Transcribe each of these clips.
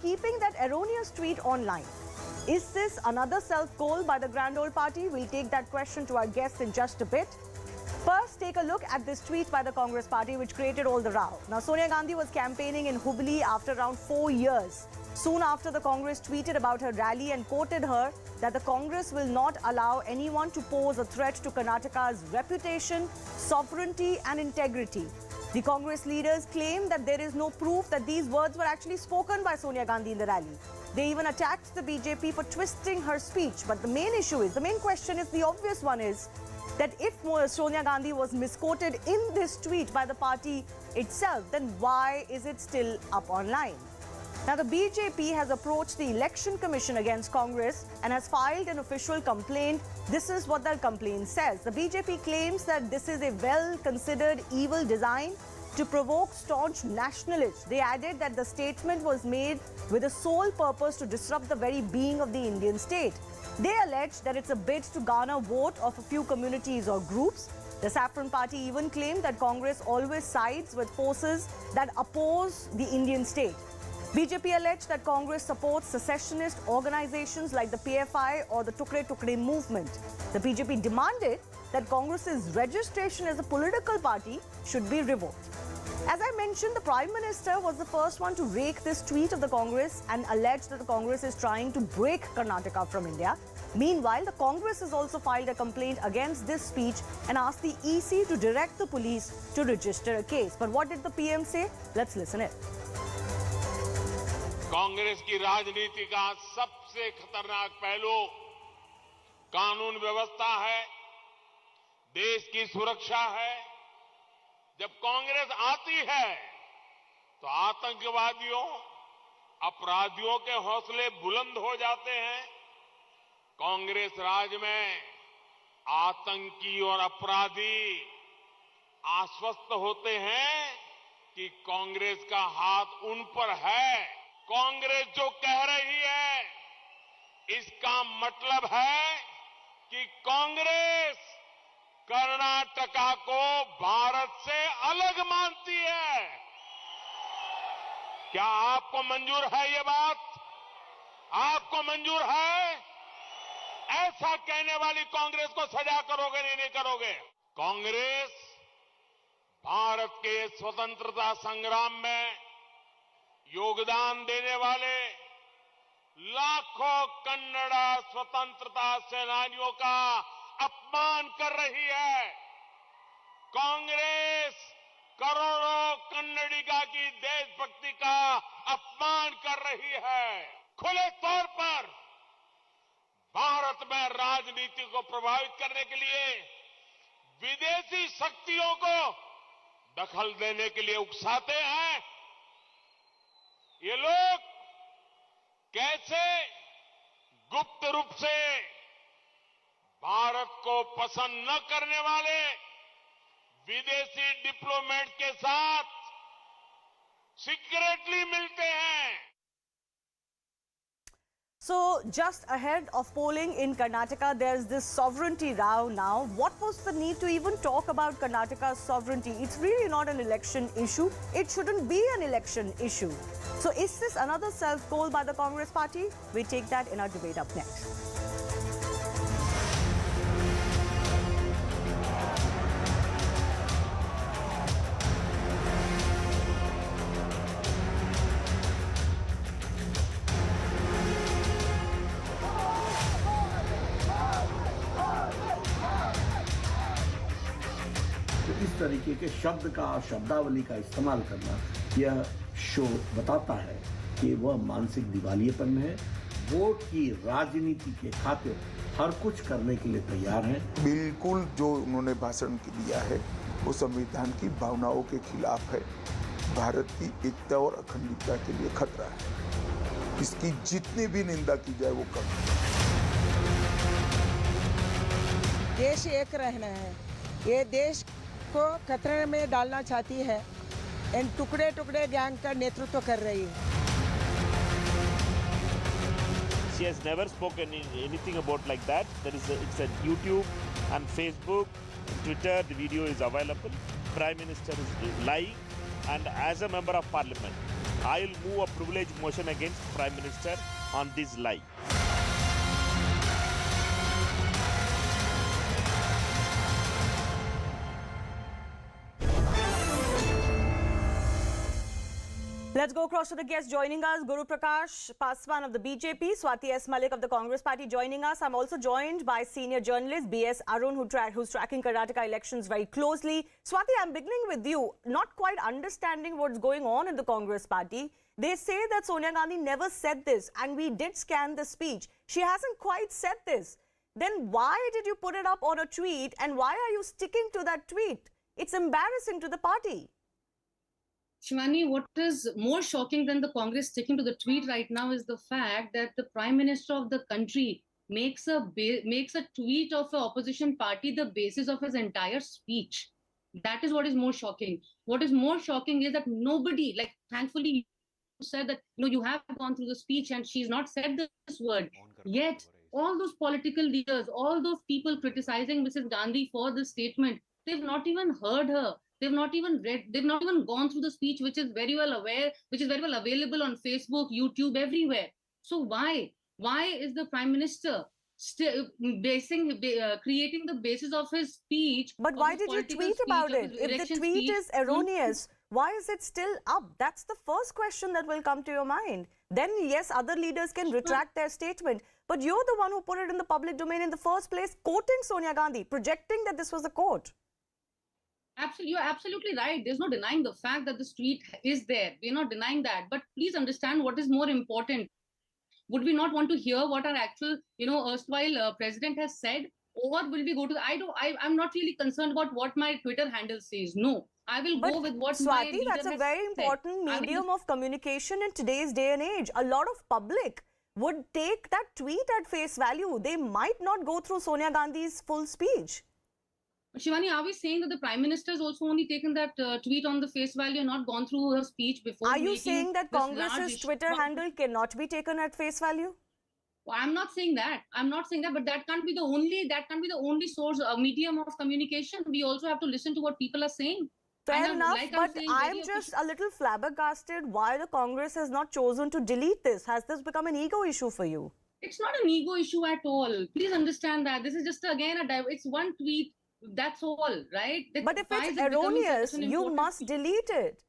keeping that erroneous tweet online. Is this another self-goal by the grand old party? We'll take that question to our guests in just a bit. First, take a look at this tweet by the Congress party which created all the row. Now, Sonia Gandhi was campaigning in Hubbali after around 4 years. Soon after, the Congress tweeted about her rally and quoted her that the Congress will not allow anyone to pose a threat to Karnataka's reputation, sovereignty and integrity. The Congress leaders claim that there is no proof that these words were actually spoken by Sonia Gandhi in the rally. They even attacked the BJP for twisting her speech. But the main question is, the obvious one is, that if Sonia Gandhi was misquoted in this tweet by the party itself, then why is it still up online? Now, the BJP has approached the Election Commission against Congress and has filed an official complaint. This is what their complaint says. The BJP claims that this is a well-considered evil design to provoke staunch nationalists. They added that the statement was made with the sole purpose to disrupt the very being of the Indian state. They allege that it's a bid to garner vote of a few communities or groups. The Saffron Party even claimed that Congress always sides with forces that oppose the Indian state. BJP alleged that Congress supports secessionist organizations like the PFI or the Tukde-Tukde movement. The BJP demanded that Congress's registration as a political party should be revoked. As I mentioned, the Prime Minister was the first one to rake this tweet of the Congress and alleged that the Congress is trying to break Karnataka from India. Meanwhile, the Congress has also filed a complaint against this speech and asked the EC to direct the police to register a case. But what did the PM say? Let's listen in. Congress की राजनीति का सबसे खतरनाक पहलू कानून व्यवस्था है, देश की सुरक्षा है। जब कांग्रेस आती है तो आतंकवादियों, अपराधियों के हौसले बुलंद हो जाते हैं। कांग्रेस राज में आतंकी और अपराधी आश्वस्त होते हैं कि कांग्रेस का हाथ उन पर है। कांग्रेस जो कह रही है, इसका मतलब है कि कांग्रेस कर्नाटका को भारत से अलग मानती है। क्या आपको मंजूर है ये बात? आपको मंजूर है? ऐसा कहने वाली कांग्रेस को सजा करोगे नहीं करोगे? कांग्रेस भारत के स्वतंत्रता संग्राम में योगदान देने वाले लाखों कन्नड़ा स्वतंत्रता सेनानियों का अपमान कर रही है। कांग्रेस करोड़ों कन्नडिगा की देशभक्ति का अपमान कर रही है। खुले तौर पर भारत में राजनीति को प्रभावित करने के लिए विदेशी शक्तियों को दखल देने के लिए उकसाते हैं। ये लोग कैसे गुप्त रूप से भारत को पसंद न करने वाले विदेशी डिप्लोमेट के साथ सीक्रेटली मिलते हैं। So, just ahead of polling in Karnataka, there's this sovereignty row now. What was the need to even talk about Karnataka's sovereignty? It's really not an election issue. It shouldn't be an election issue. So, is this another self-goal by the Congress party? We take that in our debate up next. इस तरीके के शब्द का, शब्दावली का इस्तेमाल करना, यह शो बताता है कि वह मानसिक दिवालियेपन है। वोट की राजनीति के खातिर हर कुछ करने के लिए तैयार हैं। बिल्कुल जो उन्होंने भाषण दिया है वो संविधान की भावनाओं के खिलाफ है, भारत की एकता और अखंडता के लिए खतरा है। इसकी जितनी भी निंदा की जाए वो कम। देश एक रहना है, ये देश को खतरे में डालना चाहती है। इन टुकड़े टुकड़े गैंग का नेतृत्व कर रही है। She has never spoken anything about like that. It's a YouTube and Facebook, Twitter. The video is available. Prime Minister is lying, and as a member of Parliament, I will move a privilege motion against Prime Minister on this lie. Let's go across to the guests joining us. Guru Prakash Paswan of the BJP, Swati S. Malik of the Congress Party joining us. I'm also joined by senior journalist B.S. Arun, who's tracking Karnataka elections very closely. Swati, I'm beginning with you. Not quite understanding what's going on in the Congress Party. They say that Sonia Gandhi never said this, and we did scan the speech. She hasn't quite said this. Then why did you put it up on a tweet, and why are you sticking to that tweet? It's embarrassing to the party. Shivani, what is more shocking than the Congress sticking to the tweet right now is the fact that the Prime Minister of the country makes a tweet of an opposition party the basis of his entire speech. That is what is more shocking. What is more shocking is that nobody, like thankfully, said that you have gone through the speech and she's not said this word. Yet, all those political leaders, all those people criticizing Mrs. Gandhi for this statement, they've not even heard her. They've not even read, they've not even gone through the speech, which is very well available on Facebook, YouTube, everywhere. So why is the Prime Minister still creating the basis of his speech? But why did you tweet about it? If the tweet is erroneous, why is it still up? That's the first question that will come to your mind. Then yes, other leaders can retract their statement. But you're the one who put it in the public domain in the first place, quoting Sonia Gandhi, projecting that this was a quote. Absolutely, you're absolutely right. There's no denying the fact that this tweet is there. We're not denying that. But please understand what is more important. Would we not want to hear what our actual, erstwhile president has said? Or will we go to I'm not really concerned about what my Twitter handle says. No, I will go with what my Swati, leader that's a very important medium of communication in today's day and age. A lot of public would take that tweet at face value. They might not go through Sonia Gandhi's full speech. Shivani, are we saying that the Prime Minister has also only taken that tweet on the face value and not gone through her speech before? Are you saying that Congress's Twitter handle cannot be taken at face value? Well, I'm not saying that. I'm not saying that, but that can't be the only source, medium of communication. We also have to listen to what people are saying. Fair enough, but I'm just a little flabbergasted why the Congress has not chosen to delete this. Has this become an ego issue for you? It's not an ego issue at all. Please understand that. This is just, again, it's one tweet. That's all, right? But if it's erroneous, you must delete it.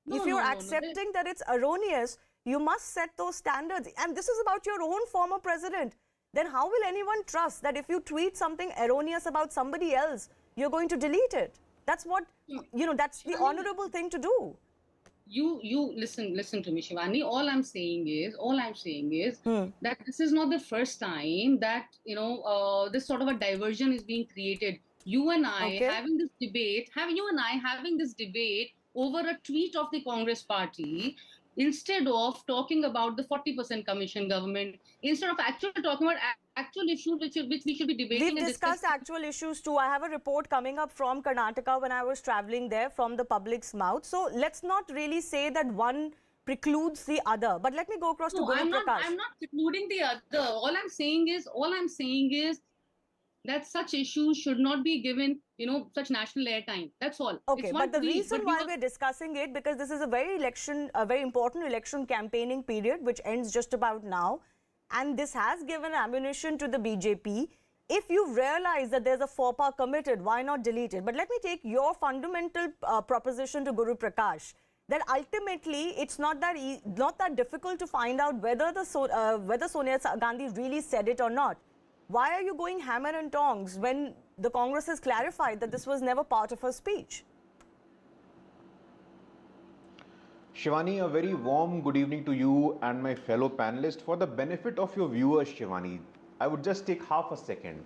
If you're accepting that it's erroneous, you must set those standards. And this is about your own former president. Then how will anyone trust that if you tweet something erroneous about somebody else, you're going to delete it? That's what, that's the honorable thing to do. You listen to me, Shivani. All I'm saying is that this is not the first time that, this sort of a diversion is being created. You and I having this debate over a tweet of the Congress party, instead of talking about the 40% commission government, instead of actually talking about actual issues which we should be debating. We've discussed actual issues too. I have a report coming up from Karnataka when I was traveling there from the public's mouth. So let's not really say that one precludes the other. But let me go across to Guru Prakash. I'm not precluding the other. All I'm saying is that such issues should not be given, such national airtime. That's all. Okay, but the reason why we're discussing it, because this is a very important election campaigning period, which ends just about now. And this has given ammunition to the BJP. If you realize that there's a faux pas committed, why not delete it? But let me take your fundamental proposition to Guru Prakash, that ultimately it's not that difficult to find out whether Sonia Gandhi really said it or not. Why are you going hammer and tongs when the Congress has clarified that this was never part of her speech? Shivani, a very warm good evening to you and my fellow panelists. For the benefit of your viewers, Shivani, I would just take half a second.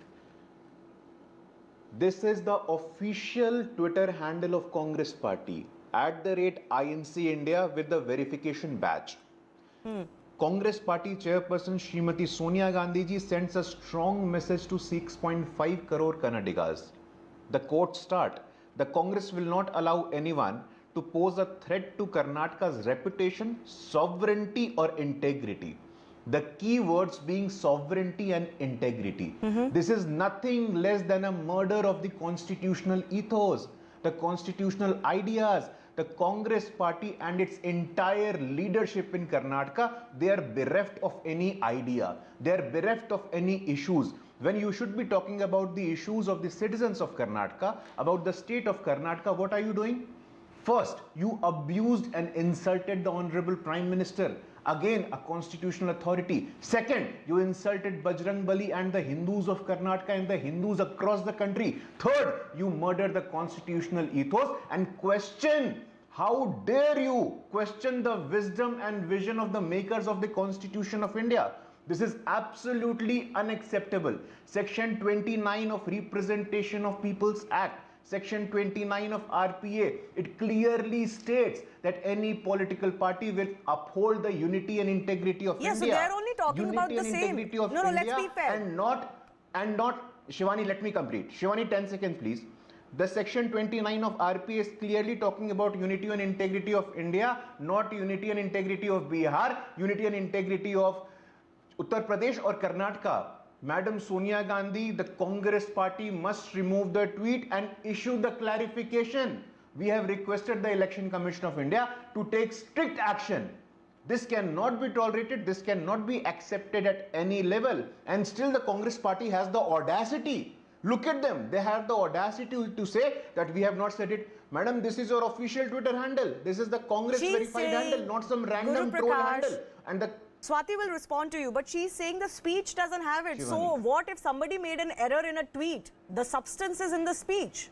This is the official Twitter handle of Congress Party, @INC India with the verification badge. Congress Party Chairperson Srimati Sonia Gandhi ji sends a strong message to 6.5 crore Kannadigas. The quote start, "The Congress will not allow anyone to pose a threat to Karnataka's reputation, sovereignty or integrity." The key words being sovereignty and integrity. This is nothing less than a murder of the constitutional ethos, the constitutional ideas, the Congress party and its entire leadership in Karnataka, they are bereft of any idea. They are bereft of any issues. When you should be talking about the issues of the citizens of Karnataka, about the state of Karnataka, what are you doing? First, you abused and insulted the Honorable Prime Minister, again a constitutional authority. Second, you insulted Bajrang Bali and the Hindus of Karnataka and the Hindus across the country. Third, you murdered the constitutional ethos and how dare you question the wisdom and vision of the makers of the Constitution of India? This is absolutely unacceptable. Section 29 of Representation of People's Act, Section 29 of RPA, it clearly states that any political party will uphold the unity and integrity of India. Yes, so they're only talking unity about the and same. integrity of No, India, let's be fair. and not, Shivani, let me complete. Shivani, 10 seconds, please. The Section 29 of RPA is clearly talking about unity and integrity of India, not unity and integrity of Bihar, unity and integrity of Uttar Pradesh or Karnataka. Madam Sonia Gandhi, the Congress party must remove the tweet and issue the clarification. We have requested the Election Commission of India to take strict action. This cannot be tolerated, this cannot be accepted at any level. And still the Congress party has the audacity. Look at them, they have the audacity to say that we have not said it. Madam, this is your official Twitter handle. This is the Congress verified handle, not some random troll handle. And the Swati will respond to you, but she's saying the speech doesn't have it. Shivani. So what if somebody made an error in a tweet? The substance is in the speech.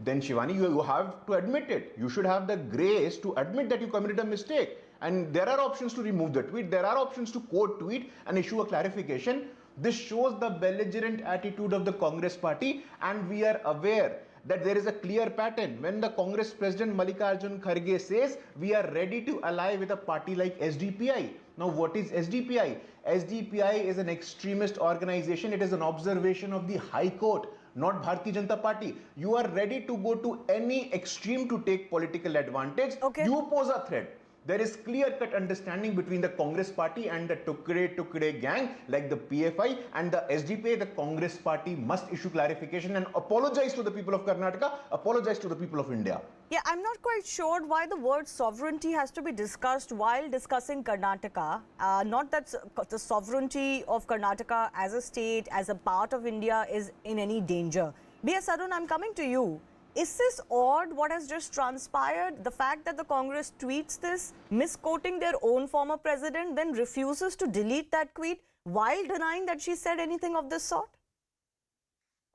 Then Shivani, you have to admit it. You should have the grace to admit that you committed a mistake. And there are options to remove the tweet. There are options to quote tweet and issue a clarification. This shows the belligerent attitude of the Congress party, and we are aware that there is a clear pattern. When the Congress President Mallikarjun Kharge says we are ready to ally with a party like SDPI. Now what is SDPI? SDPI is an extremist organization. It is an observation of the High Court, not Bharatiya Janata Party. You are ready to go to any extreme to take political advantage. Okay. You pose a threat. There is clear-cut understanding between the Congress party and the Tukde-Tukde gang like the PFI and the SDPI. The Congress party must issue clarification and apologize to the people of Karnataka, apologize to the people of India. Yeah, I'm not quite sure why the word sovereignty has to be discussed while discussing Karnataka. Not that the sovereignty of Karnataka as a state, as a part of India is in any danger. B.S. Arun, I'm coming to you. Is this odd, what has just transpired? The fact that the Congress tweets this, misquoting their own former president, then refuses to delete that tweet while denying that she said anything of this sort?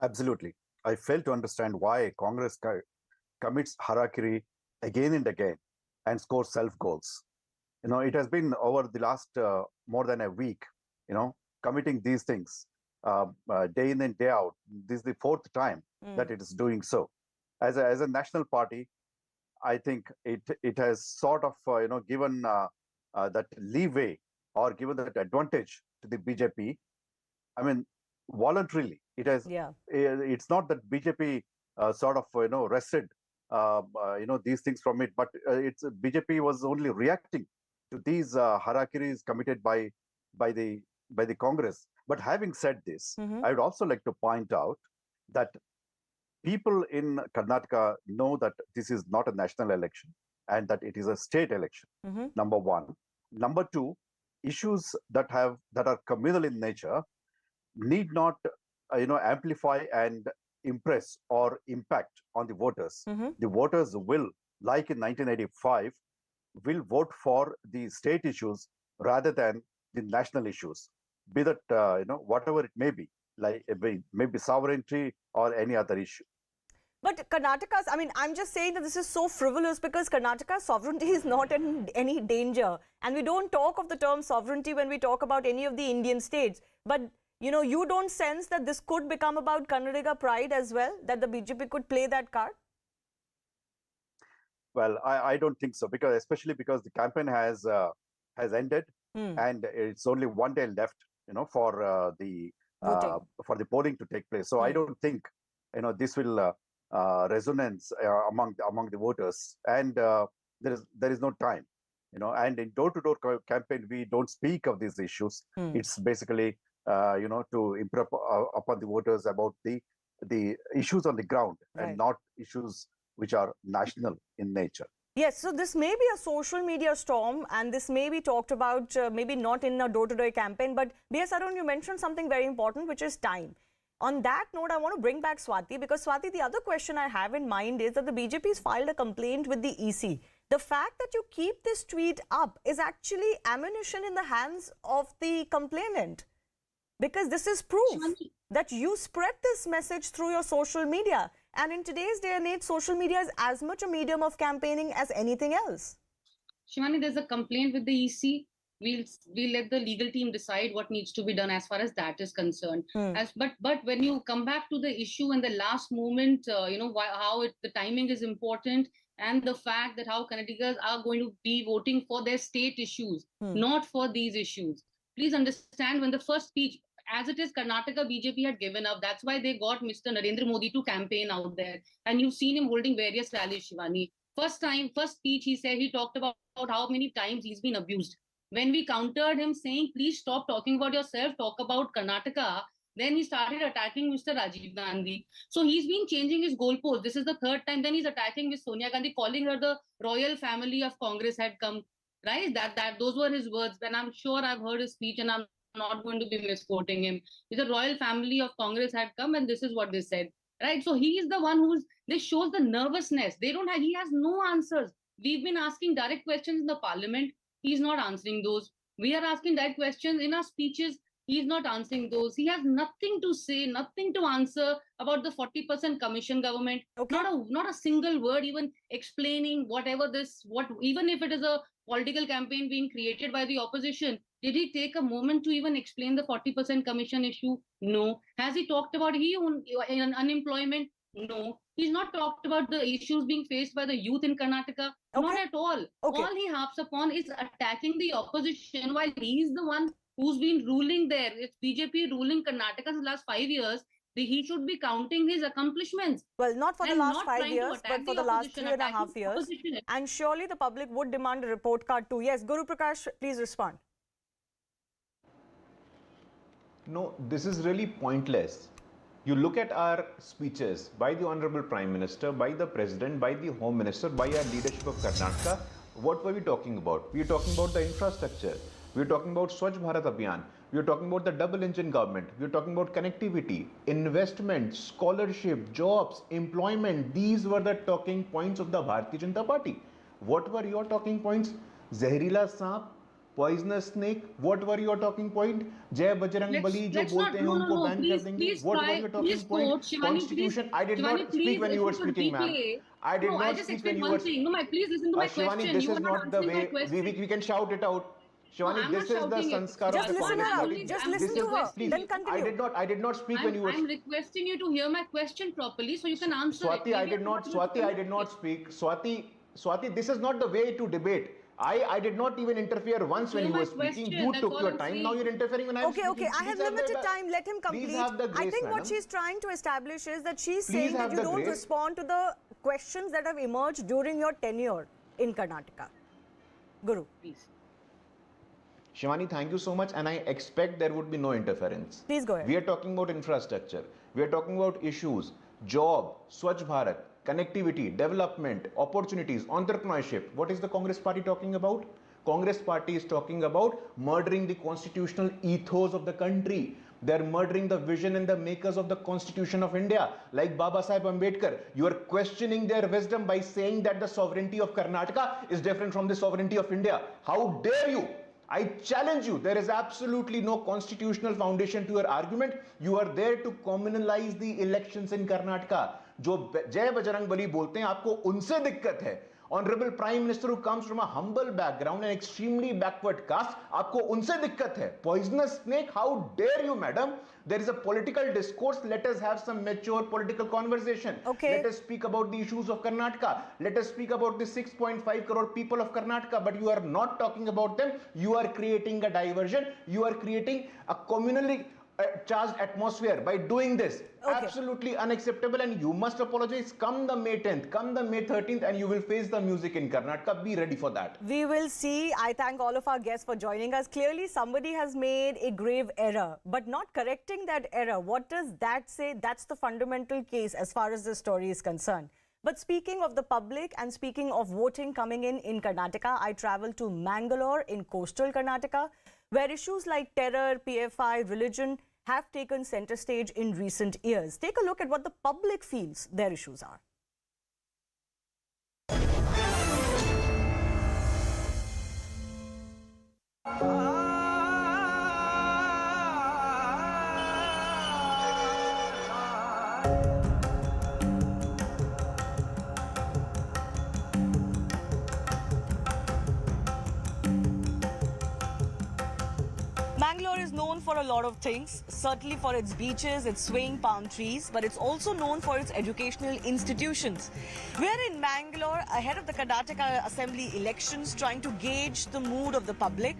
Absolutely. I fail to understand why Congress commits harakiri again and again and scores self-goals. You know, it has been over the last more than a week, you know, committing these things day in and day out. This is the fourth time that it is doing so. As a national party, I think it has sort of given that leeway or given that advantage to the BJP. I mean, voluntarily, it has. Yeah. It's not that BJP sort of wrested these things from it, but it's BJP was only reacting to these harakiris committed by the Congress. But having said this, I would also like to point out that people in Karnataka know that this is not a national election and that it is a state election. Number one. Number two, issues that are communal in nature need not amplify and impress or impact on the voters. The voters will, like in 1985, will vote for the state issues rather than the national issues, be that whatever it may be, like maybe sovereignty or any other issue. But Karnataka's, I mean, I'm just saying that this is so frivolous because Karnataka's sovereignty is not in any danger. And we don't talk of the term sovereignty when we talk about any of the Indian states. But, you don't sense that this could become about Kannadiga pride as well, that the BJP could play that card? Well, I don't think so, especially because the campaign has ended and it's only one day left, for the polling to take place. So I don't think, this will resonance among the voters, and there is no time, and in door-to-door campaign we don't speak of these issues. It's basically to impress upon the voters about the issues on the ground, and not issues which are national in nature. Yes, so this may be a social media storm, and this may be talked about, maybe not in a door-to-door campaign, but B.S. Arun, you mentioned something very important, which is time. On that note, I want to bring back Swati, because Swati, the other question I have in mind is that the BJP has filed a complaint with the EC. The fact that you keep this tweet up is actually ammunition in the hands of the complainant, because this is proof that you spread this message through your social media. And in today's day and age, social media is as much a medium of campaigning as anything else. Shivani, there's a complaint with the EC. We'll let the legal team decide what needs to be done as far as that is concerned. But when you come back to the issue in the last moment, the timing is important, and the fact that how Kannadigas are going to be voting for their state issues, not for these issues. Please understand, when the first speech, as it is, Karnataka BJP had given up. That's why they got Mr. Narendra Modi to campaign out there. And you've seen him holding various rallies, Shivani. First speech, he talked about how many times he's been abused. When we countered him saying, please stop talking about yourself, talk about Karnataka, then he started attacking Mr. Rajiv Gandhi. So he's been changing his goalposts. This is the third time. Then he's attacking Ms. Sonia Gandhi, calling her the royal family of Congress had come. Right? Those were his words. And I'm sure I've heard his speech, and I'm not going to be misquoting him. The royal family of Congress had come, and this is what they said. Right? So he is the one this shows the nervousness. He has no answers. We've been asking direct questions in the parliament. He's not answering those. We are asking direct questions in our speeches. He's not answering those. He has nothing to say, nothing to answer about the 40% commission government. Okay. Not a single word even explaining even if it is a political campaign being created by the opposition. Did he take a moment to even explain the 40% commission issue? No. Has he talked about unemployment? No. He's not talked about the issues being faced by the youth in Karnataka. Okay. Not at all. Okay. All he harps upon is attacking the opposition, while he's the one who's been ruling there. It's BJP ruling Karnataka for the last 5 years. He should be counting his accomplishments. Well, not for the last 5 years, but for the last 3.5 years. And surely the public would demand a report card too. Yes, Guru Prakash, please respond. No, this is really pointless. You look at our speeches by the Honorable Prime Minister, by the President, by the Home Minister, by our leadership of Karnataka. What were we talking about? We were talking about the infrastructure. We were talking about Swachh Bharat Abhiyan. We were talking about the double engine government. We were talking about connectivity, investment, scholarship, jobs, employment. These were the talking points of the Bharatiya Janata Party. What were your talking points? Zahrila Saap, poisonous snake. What were your talking point? Jai Bajrang Bali, jo bolte hain unko ban kar denge. What were your talking point? Constitution. I did not speak when you were speaking, ma'am. I did not speak when you were speaking. No, please listen to my question. Shivani, this is not the way we can shout it out. Shivani, this is the sanskar of the Congress Party. Just listen to her. Then continue. I did not speak when you were. I'm requesting you to hear my question properly so you can answer it. Swati, I did not speak. Swati, this is not the way to debate. I did not even interfere once when you were speaking. You took your time. Now you're interfering when I'm speaking. Okay. I have limited time. Let him complete. I think what she's trying to establish is that she's saying that you don't respond to the questions that have emerged during your tenure in Karnataka. Guru, please. Shivani, thank you so much, and I expect there would be no interference. Please go ahead. We are talking about infrastructure. We are talking about issues, job, Swachh Bharat, connectivity, development, opportunities, entrepreneurship. What is the Congress Party talking about? Congress Party is talking about murdering the constitutional ethos of the country. They're murdering the vision and the makers of the Constitution of India, like Baba Saheb Ambedkar. You are questioning their wisdom by saying that the sovereignty of Karnataka is different from the sovereignty of India. How dare you? I challenge you. There is absolutely no constitutional foundation to your argument. You are there to communalize the elections in Karnataka. जो जय बजरंग बली बोलते हैं, आपको उनसे दिक्कत है. Honorable Prime Minister who comes from a humble background and extremely backward caste, आपको उनसे दिक्कत है. Poisonous snake, how dare you, madam? There is a political discourse. Let us have some mature political conversation. Okay. Let us speak about the issues of Karnataka. Let us speak about the 6.5 crore people of Karnataka. But you are not talking about them. You are creating a diversion. You are creating a communally charged atmosphere by doing this. Okay. Absolutely unacceptable, and you must apologize. Come the May 10th, come the May 13th, and you will face the music in Karnataka. Be ready for that. We will see. I thank all of our guests for joining us. Clearly, somebody has made a grave error, but not correcting that error. What does that say? That's the fundamental case as far as the story is concerned. But speaking of the public and speaking of voting coming in Karnataka, I traveled to Mangalore in coastal Karnataka, where issues like terror, PFI, religion have taken center stage in recent years. Take a look at what the public feels their issues are. Mangalore is known for a lot of things, certainly for its beaches, its swaying palm trees, but it's also known for its educational institutions. We're in Mangalore ahead of the Karnataka Assembly elections, trying to gauge the mood of the public.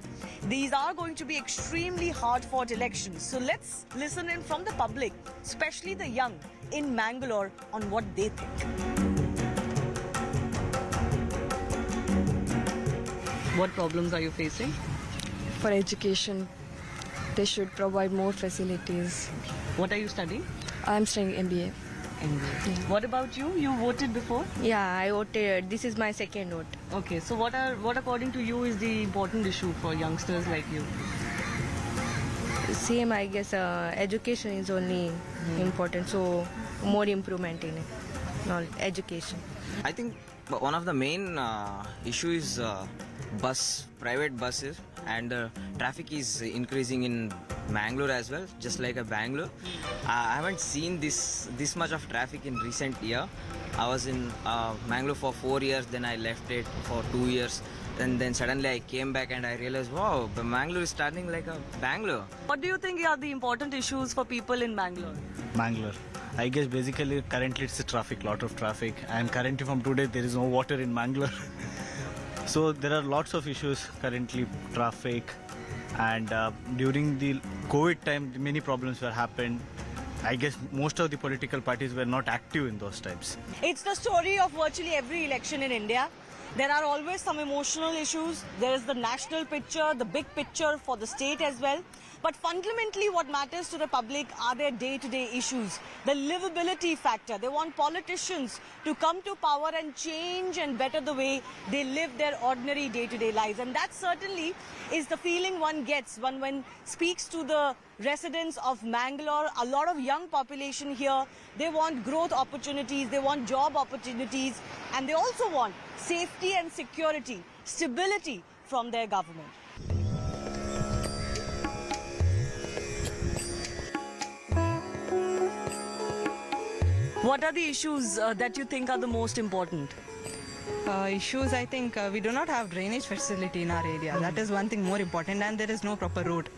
These are going to be extremely hard-fought elections. So let's listen in from the public, especially the young in Mangalore, on what they think. What problems are you facing? For education, they should provide more facilities. What are you studying? I'm studying MBA. MBA. What about you? You voted before? Yeah, I voted. This is my second vote. Okay, so what according to you is the important issue for youngsters like you? Same, I guess. Education is only important, so more improvement in it. Not education. I think one of the main issue is private buses, and traffic is increasing in Mangalore as well, just like a Bangalore. I haven't seen this much of traffic in recent year. I was in Mangalore for 4 years, then I left it for 2 years, and then suddenly I came back and I realized, wow, Mangalore is starting like a Bangalore. What do you think are the important issues for people in Mangalore? Mangalore, I guess basically currently it's the traffic, lot of traffic, and currently from today there is no water in Mangalore. So there are lots of issues currently, traffic, and during the COVID time many problems were happened. I guess most of the political parties were not active in those times. It's the story of virtually every election in India. There are always some emotional issues. There is the national picture, the big picture for the state as well. But fundamentally what matters to the public are their day-to-day issues, the livability factor. They want politicians to come to power and change and better the way they live their ordinary day-to-day lives. And that certainly is the feeling one gets when speaks to the residents of Mangalore. A lot of young population here. They want growth opportunities, they want job opportunities, and they also want safety and security, stability from their government. What are the issues that you think are the most important? Issues, I think we do not have drainage facility in our area. That is one thing more important, and there is no proper road.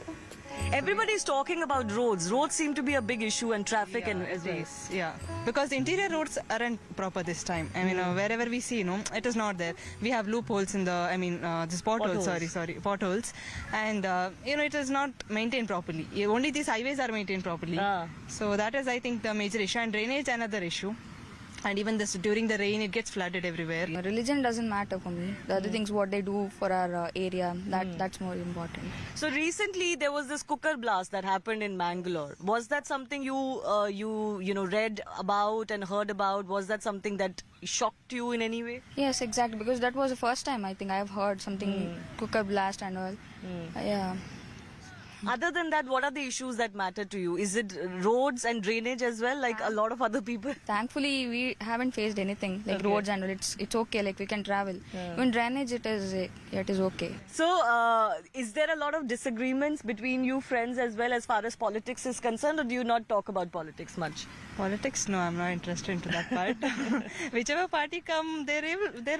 Everybody is talking about roads. Roads seem to be a big issue, and traffic and as well. Yeah, because interior roads aren't proper this time. I mean, wherever we see, it is not there. We have loopholes in the, these potholes. Potholes, and it is not maintained properly. Only these highways are maintained properly. So that is, I think, the major issue. And drainage, another issue. And even this during the rain, it gets flooded everywhere. Religion doesn't matter for me. The other things, what they do for our area, that's more important. So recently there was this cooker blast that happened in Mangalore. Was that something you read about and heard about? Was that something that shocked you in any way? Yes, exactly. Because that was the first time I think I have heard something cooker blast and all. Yeah. Other than that, what are the issues that matter to you? Is it roads and drainage as well, like a lot of other people? Thankfully, we haven't faced anything like roads and all. It's okay, like we can travel. Even drainage, it is okay. So, is there a lot of disagreements between you friends as well as far as politics is concerned, or do you not talk about politics much? Politics, no, I'm not interested into that part. Whichever party come, there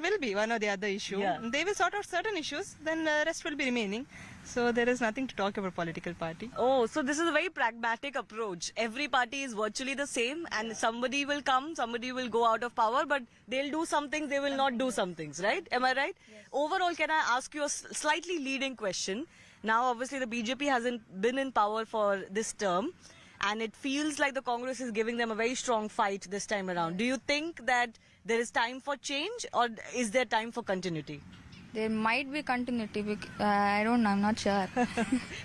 will be one or the other issue. They will sort out certain issues, then the rest will be remaining. So there is nothing to talk about political party. Oh, so this is a very pragmatic approach. Every party is virtually the same, and somebody will come, somebody will go out of power, but they'll do some things, they will not do some things, right? Am I right? Yes. Overall, can I ask you a slightly leading question? Now, obviously, the BJP hasn't been in power for this term, and it feels like the Congress is giving them a very strong fight this time around. Do you think that there is time for change, or is there time for continuity? There might be continuity. I don't know. I'm not sure.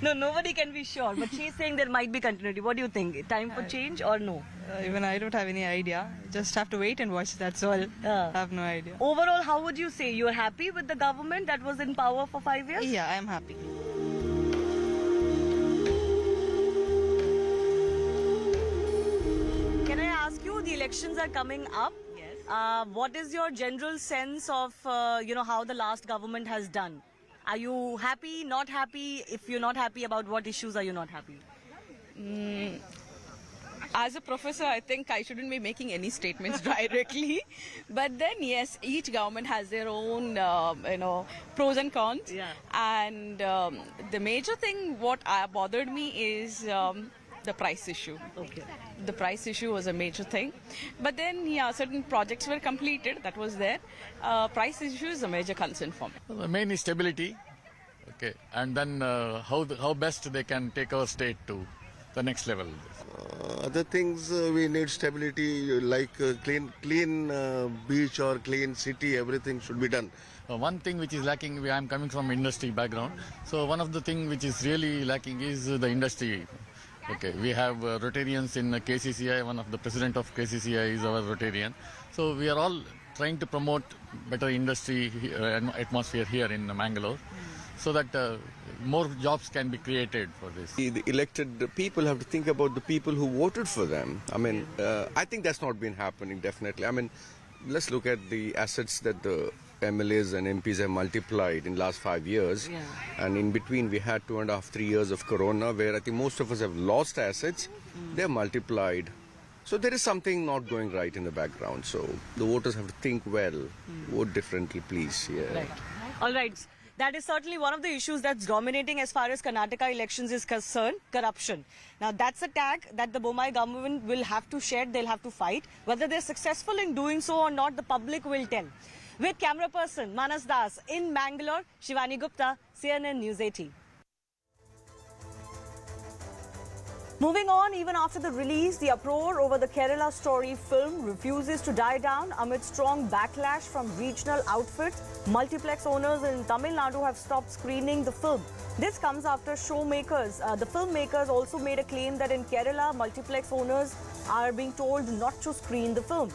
No, nobody can be sure. But she's saying there might be continuity. What do you think? Time for change or no? Even I don't have any idea. Just have to wait and watch. That's all. I have no idea. Overall, how would you say? You're happy with the government that was in power for 5 years? Yeah, I'm happy. Can I ask you, the elections are coming up. What is your general sense of, how the last government has done? Are you happy, not happy? If you're not happy, about what issues are you not happy? As a professor, I think I shouldn't be making any statements directly. But then, yes, each government has their own, pros and cons. Yeah. And the major thing, what bothered me is the price issue. Okay. The price issue was a major thing. But then, certain projects were completed. That was there. Price issue is a major concern for me. Well, the main is stability. Okay. And then how best they can take our state to the next level. Other things, we need stability, like clean beach or clean city. Everything should be done. One thing which is lacking, I am coming from industry background. So one of the things which is really lacking is the industry. Okay, we have Rotarians in KCCI. One of the president of KCCI is our Rotarian. So we are all trying to promote better industry atmosphere here in Mangalore, so that more jobs can be created for this. The elected people have to think about the people who voted for them. I mean, I think that's not been happening, definitely. I mean, let's look at the assets that the MLAs and MPs have multiplied in the last 5 years. Yeah. And in between, we had 2.5, 3 years of Corona, where I think most of us have lost assets. They're multiplied. So there is something not going right in the background. So the voters have to think well, vote differently, please. Yeah. Right. All right. That is certainly one of the issues that's dominating as far as Karnataka elections is concerned, corruption. Now, that's a tag that the Bommai government will have to shed, they'll have to fight. Whether they're successful in doing so or not, the public will tell. With camera person Manas Das in Mangalore, Shivani Gupta, CNN News 18. Moving on, even after the release, the uproar over the Kerala Story film refuses to die down amid strong backlash from regional outfits. Multiplex owners in Tamil Nadu have stopped screening the film. This comes after the filmmakers also made a claim that in Kerala, multiplex owners are being told not to screen the film.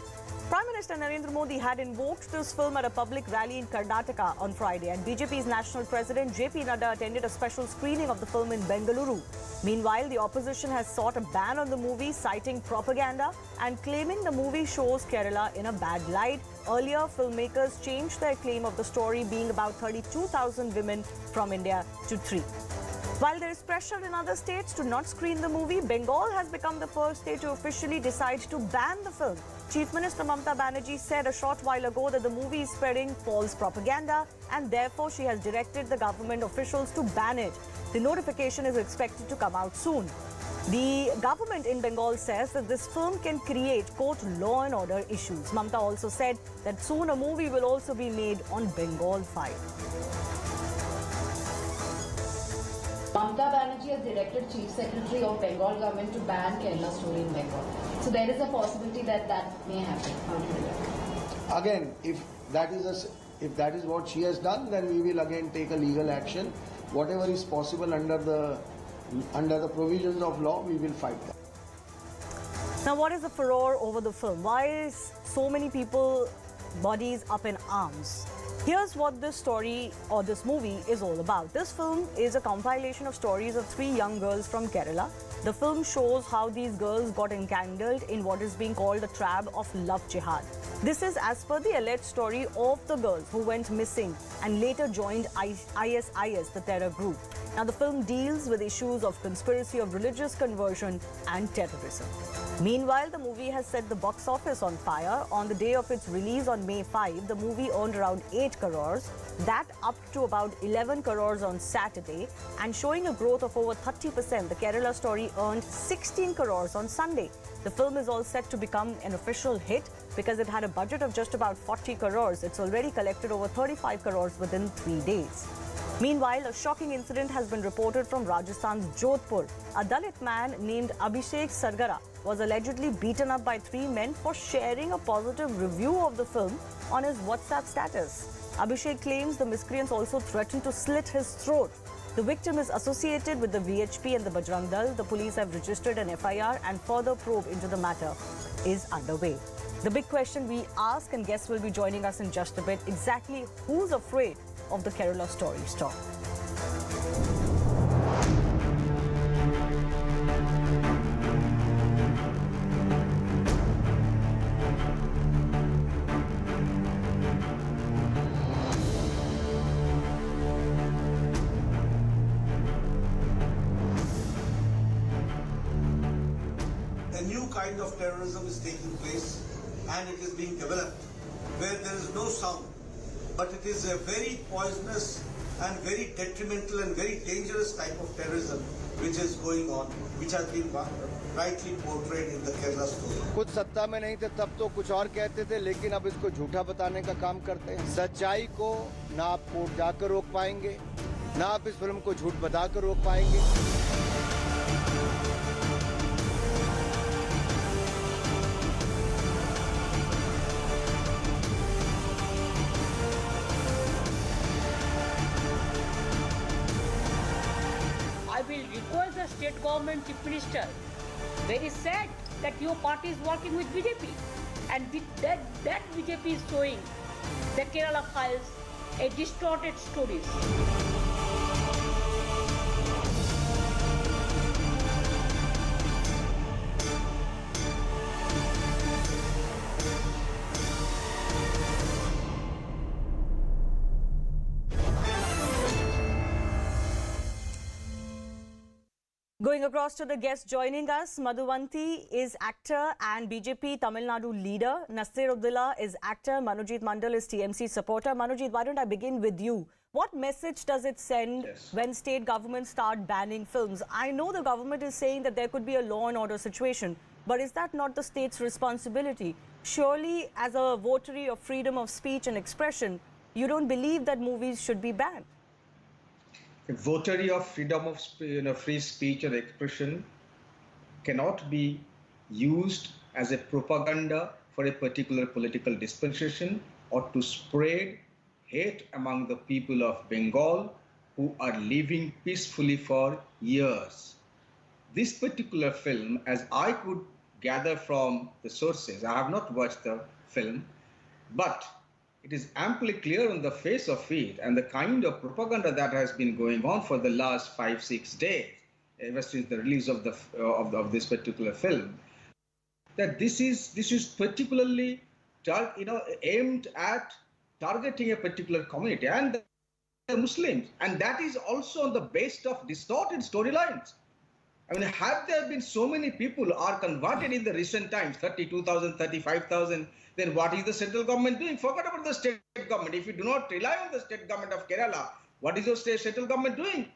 Prime Minister Narendra Modi had invoked this film at a public rally in Karnataka on Friday, and BJP's national president JP Nadda attended a special screening of the film in Bengaluru. Meanwhile, the opposition has sought a ban on the movie, citing propaganda and claiming the movie shows Kerala in a bad light. Earlier, filmmakers changed their claim of the story being about 32,000 women from India to 3. While there is pressure in other states to not screen the movie, Bengal has become the first state to officially decide to ban the film. Chief Minister Mamata Banerjee said a short while ago that the movie is spreading false propaganda and therefore she has directed the government officials to ban it. The notification is expected to come out soon. The government in Bengal says that this film can create, quote, law and order issues. Mamata also said that soon a movie will also be made on Bengal file. Mamata Banerjee has directed Chief Secretary of Bengal government to ban Kerala Story in Bengal. So there is a possibility that that may happen. How do you do that? Again, if that is what she has done, then we will again take a legal action. Whatever is possible under the provisions of law, we will fight that. Now, what is the furore over the film? Why is so many people bodies up in arms? Here's what this story or this movie is all about. This film is a compilation of stories of 3 young girls from Kerala. The film shows how these girls got entangled in what is being called the trap of love jihad. This is as per the alleged story of the girls who went missing and later joined ISIS, the terror group. Now, the film deals with issues of conspiracy of religious conversion and terrorism. Meanwhile, the movie has set the box office on fire. On the day of its release on May 5, the movie earned around 8 crores. That up to about 11 crores on Saturday. And showing a growth of over 30%, the Kerala Story earned 16 crores on Sunday. The film is all set to become an official hit because it had a budget of just about 40 crores. It's already collected over 35 crores within 3 days. Meanwhile, a shocking incident has been reported from Rajasthan's Jodhpur. A Dalit man named Abhishek Sargara was allegedly beaten up by 3 men for sharing a positive review of the film on his WhatsApp status. Abhishek claims the miscreants also threatened to slit his throat. The victim is associated with the VHP and the Bajrang Dal. The police have registered an FIR and further probe into the matter is underway. The big question we ask, and guests will be joining us in just a bit, exactly who's afraid of the Kerala story? Stop. A new kind of terrorism is taking place and it is being developed where there is no sound, but it is a very poisonous and very detrimental and very dangerous type of terrorism which is going on, which has been rightly portrayed in the Kerala story. कुछ सत्ता में नहीं थे तब तो कुछ और कहते थे, लेकिन अब इसको झूठा बताने का काम करते हैं। सच्चाई को ना आप कोर्ट जाकर रोक पाएंगे, ना आप इस फिल्म को झूठ बताकर रोक पाएंगे। I will request the state government chief minister, very sad that your party is working with BJP, and that BJP is showing the Kerala files a distorted stories. Going across to the guest joining us, Madhuvanti is actor and BJP Tamil Nadu leader. Nasiruddin is actor. Manojit Mandal is TMC supporter. Manojit, why don't I begin with you? What message does it send when state governments start banning films? I know the government is saying that there could be a law and order situation, but is that not the state's responsibility? Surely, as a votary of freedom of speech and expression, you don't believe that movies should be banned? A votary of freedom of free speech and expression cannot be used as a propaganda for a particular political dispensation or to spread hate among the people of Bengal who are living peacefully for years. This particular film, as I could gather from the sources, I have not watched the film, but it is amply clear on the face of it and the kind of propaganda that has been going on for the last 5-6 days, ever since the release of this particular film, that this is particularly aimed at targeting a particular community and the Muslims, and that is also on the basis of distorted storylines. I mean, have there been so many people are converted in the recent times, 32,000, 35,000, then what is the central government doing? Forget about the state government. If you do not rely on the state government of Kerala, what is the central government doing?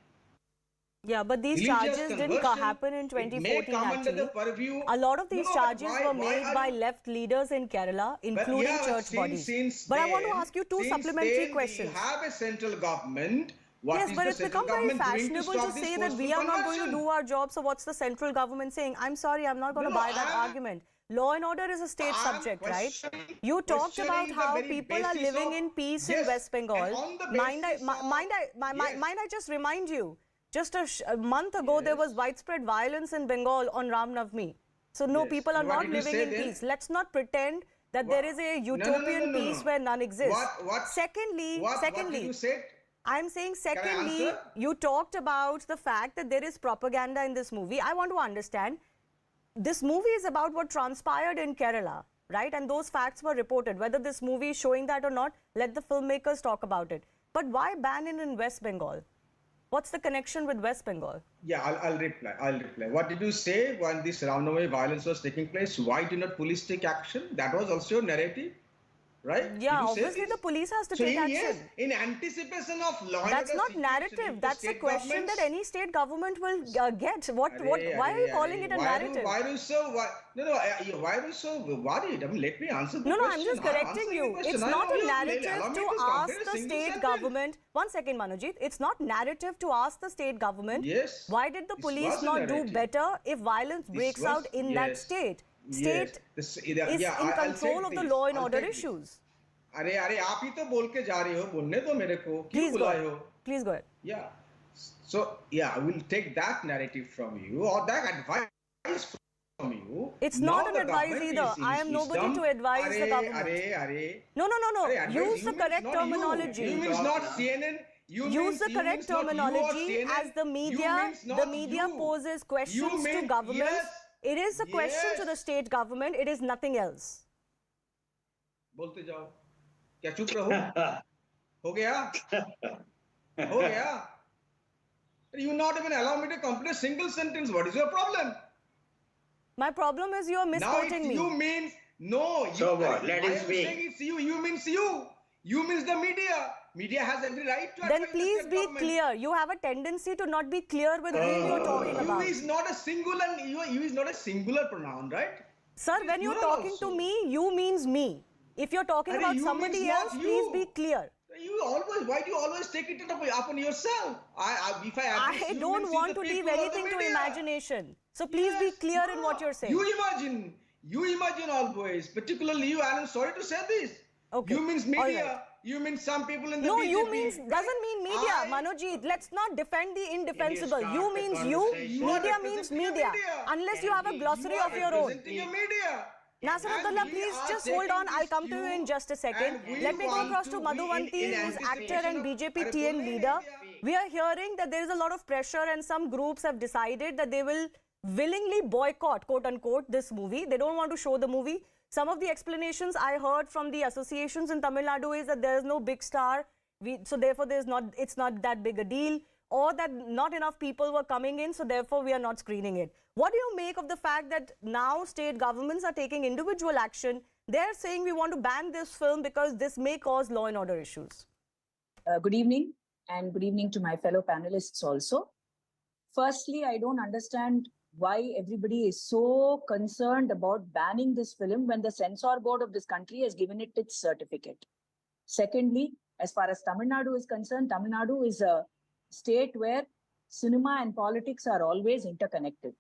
Yeah, but these charges didn't happen in 2014 actually. A lot of these charges were made by left leaders in Kerala, including church bodies. But I want to ask you two supplementary questions. You have a central government. Yes, but it's become very fashionable to say that we are not going to do our job, so what's the central government saying? I'm sorry, I'm not going to buy that argument. Law and order is a state subject, right? You talked about how people are living in peace in West Bengal. Mind I just remind you, just a month ago there was widespread violence in Bengal on Ram Navami. So no, people are not living in peace. Let's not pretend that there is a utopian peace where none exists. Secondly, what did you say? I'm saying secondly, you talked about the fact that there is propaganda in this movie. I want to understand, this movie is about what transpired in Kerala, right? And those facts were reported. Whether this movie is showing that or not, let the filmmakers talk about it. But why ban it in West Bengal? What's the connection with West Bengal? Yeah, I'll reply. What did you say when this Ram Navami violence was taking place? Why did not police take action? That was also a narrative. Right? Yeah, obviously the police has to take action. Yes, in anticipation of law and That's order not narrative. That's a question that any state government will get. Why are you calling it a narrative? Why are you so worried? I mean, let me answer the question. No, I'm just correcting you. It's not a narrative to ask the state government. One second, Manojit. It's not narrative to ask the state government. Yes. Why did the police not do better if violence breaks out in that state? State is in control of the law and order issues. अरे अरे आप ही तो बोल के जा रहे हो, बोलने दो मेरे को, क्यों Please go बुलाए ahead. हो? Please go ahead. Yeah. So yeah, I will take that narrative from you or that advice from you. It's Now not an the advice government either. is in I am nobody wisdom. to advise the Arey, government. No. Arey, advice, Use you the means correct not terminology. You means not CNN. Use the correct terminology as the media poses questions to government. Yes, it is a question to the state government. It is nothing else. बोलते जाओ, क्या चुप रहो? हो गया? हो गया? You not even allow me to complete a single sentence. What is your problem? My problem is you are misquoting me. You means no. So what? Let him speak. Saying it's you. You means you. You means the media. Media has every right to. Then please be clear. You have a tendency to not be clear with whom you're talking about. You is not a singular. You is not a singular pronoun, right? Sir, when you're talking to me, you means me. If you're talking about somebody else, please be clear. You always. Why do you always take it upon yourself? I don't want to leave anything to imagination. So please be clear in what you're saying. You imagine always. Particularly you, and I'm sorry to say this. Okay. You means media. Right. You mean some people in the No, BJP. you means doesn't mean media, Manojit. Let's not defend the indefensible. You means you. Media means media. Unless you have a glossary of your own. Nasir Abdullah, please just hold on. I'll come to you in just a second. Let me go across to Madhuvanti, who's actor and BJP TN leader. We are hearing that there is a lot of pressure and some groups have decided that they will willingly boycott, quote unquote, this movie. They don't want to show the movie. Some of the explanations I heard from the associations in Tamil Nadu is that there is no big star. So therefore, it's not that big a deal. Or that not enough people were coming in, so therefore we are not screening it. What do you make of the fact that now state governments are taking individual action? They're saying we want to ban this film because this may cause law and order issues. Good evening, and good evening to my fellow panelists also. Firstly, I don't understand why everybody is so concerned about banning this film when the censor board of this country has given it its certificate. Secondly, as far as Tamil Nadu is concerned, Tamil Nadu is a state where cinema and politics are always interconnected.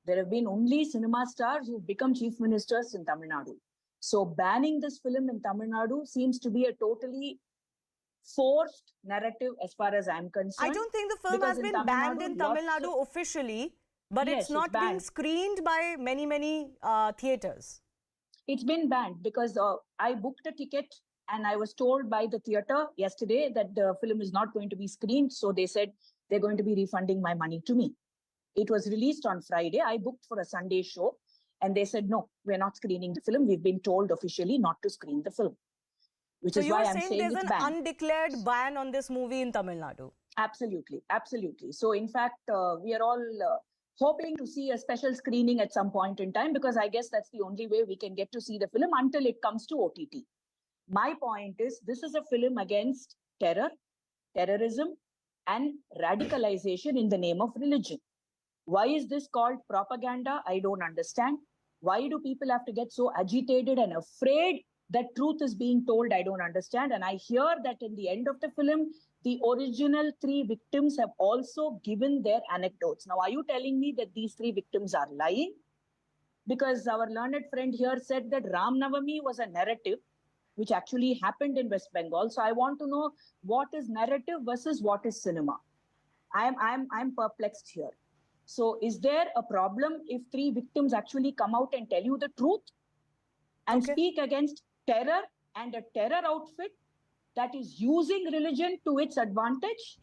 There have been only cinema stars who've become chief ministers in Tamil Nadu. So banning this film in Tamil Nadu seems to be a totally forced narrative as far as I'm concerned. I don't think the film has been banned in Tamil Nadu officially, but Yes, it's not it's being banned. screened by many theatres. It's been banned because I booked a ticket and I was told by the theatre yesterday that the film is not going to be screened. So they said they're going to be refunding my money to me. It was released on Friday. I booked for a Sunday show and they said, no, we're not screening the film. We've been told officially not to screen the film. Which So is you're why I'm saying saying there's it's an banned. undeclared ban on this movie in Tamil Nadu? Absolutely, absolutely. So in fact, we are all hoping to see a special screening at some point in time because I guess that's the only way we can get to see the film until it comes to OTT. My point is, this is a film against terror, terrorism, and radicalization in the name of religion. Why is this called propaganda? I don't understand. Why do people have to get so agitated and afraid that truth is being told? I don't understand. And I hear that in the end of the film, the original 3 victims have also given their anecdotes. Now, are you telling me that these 3 victims are lying? Because our learned friend here said that Ram Navami was a narrative which actually happened in West Bengal. So I want to know what is narrative versus what is cinema. I'm perplexed here. So is there a problem if 3 victims actually come out and tell you the truth and speak against terror and a terror outfit that is using religion to its advantage?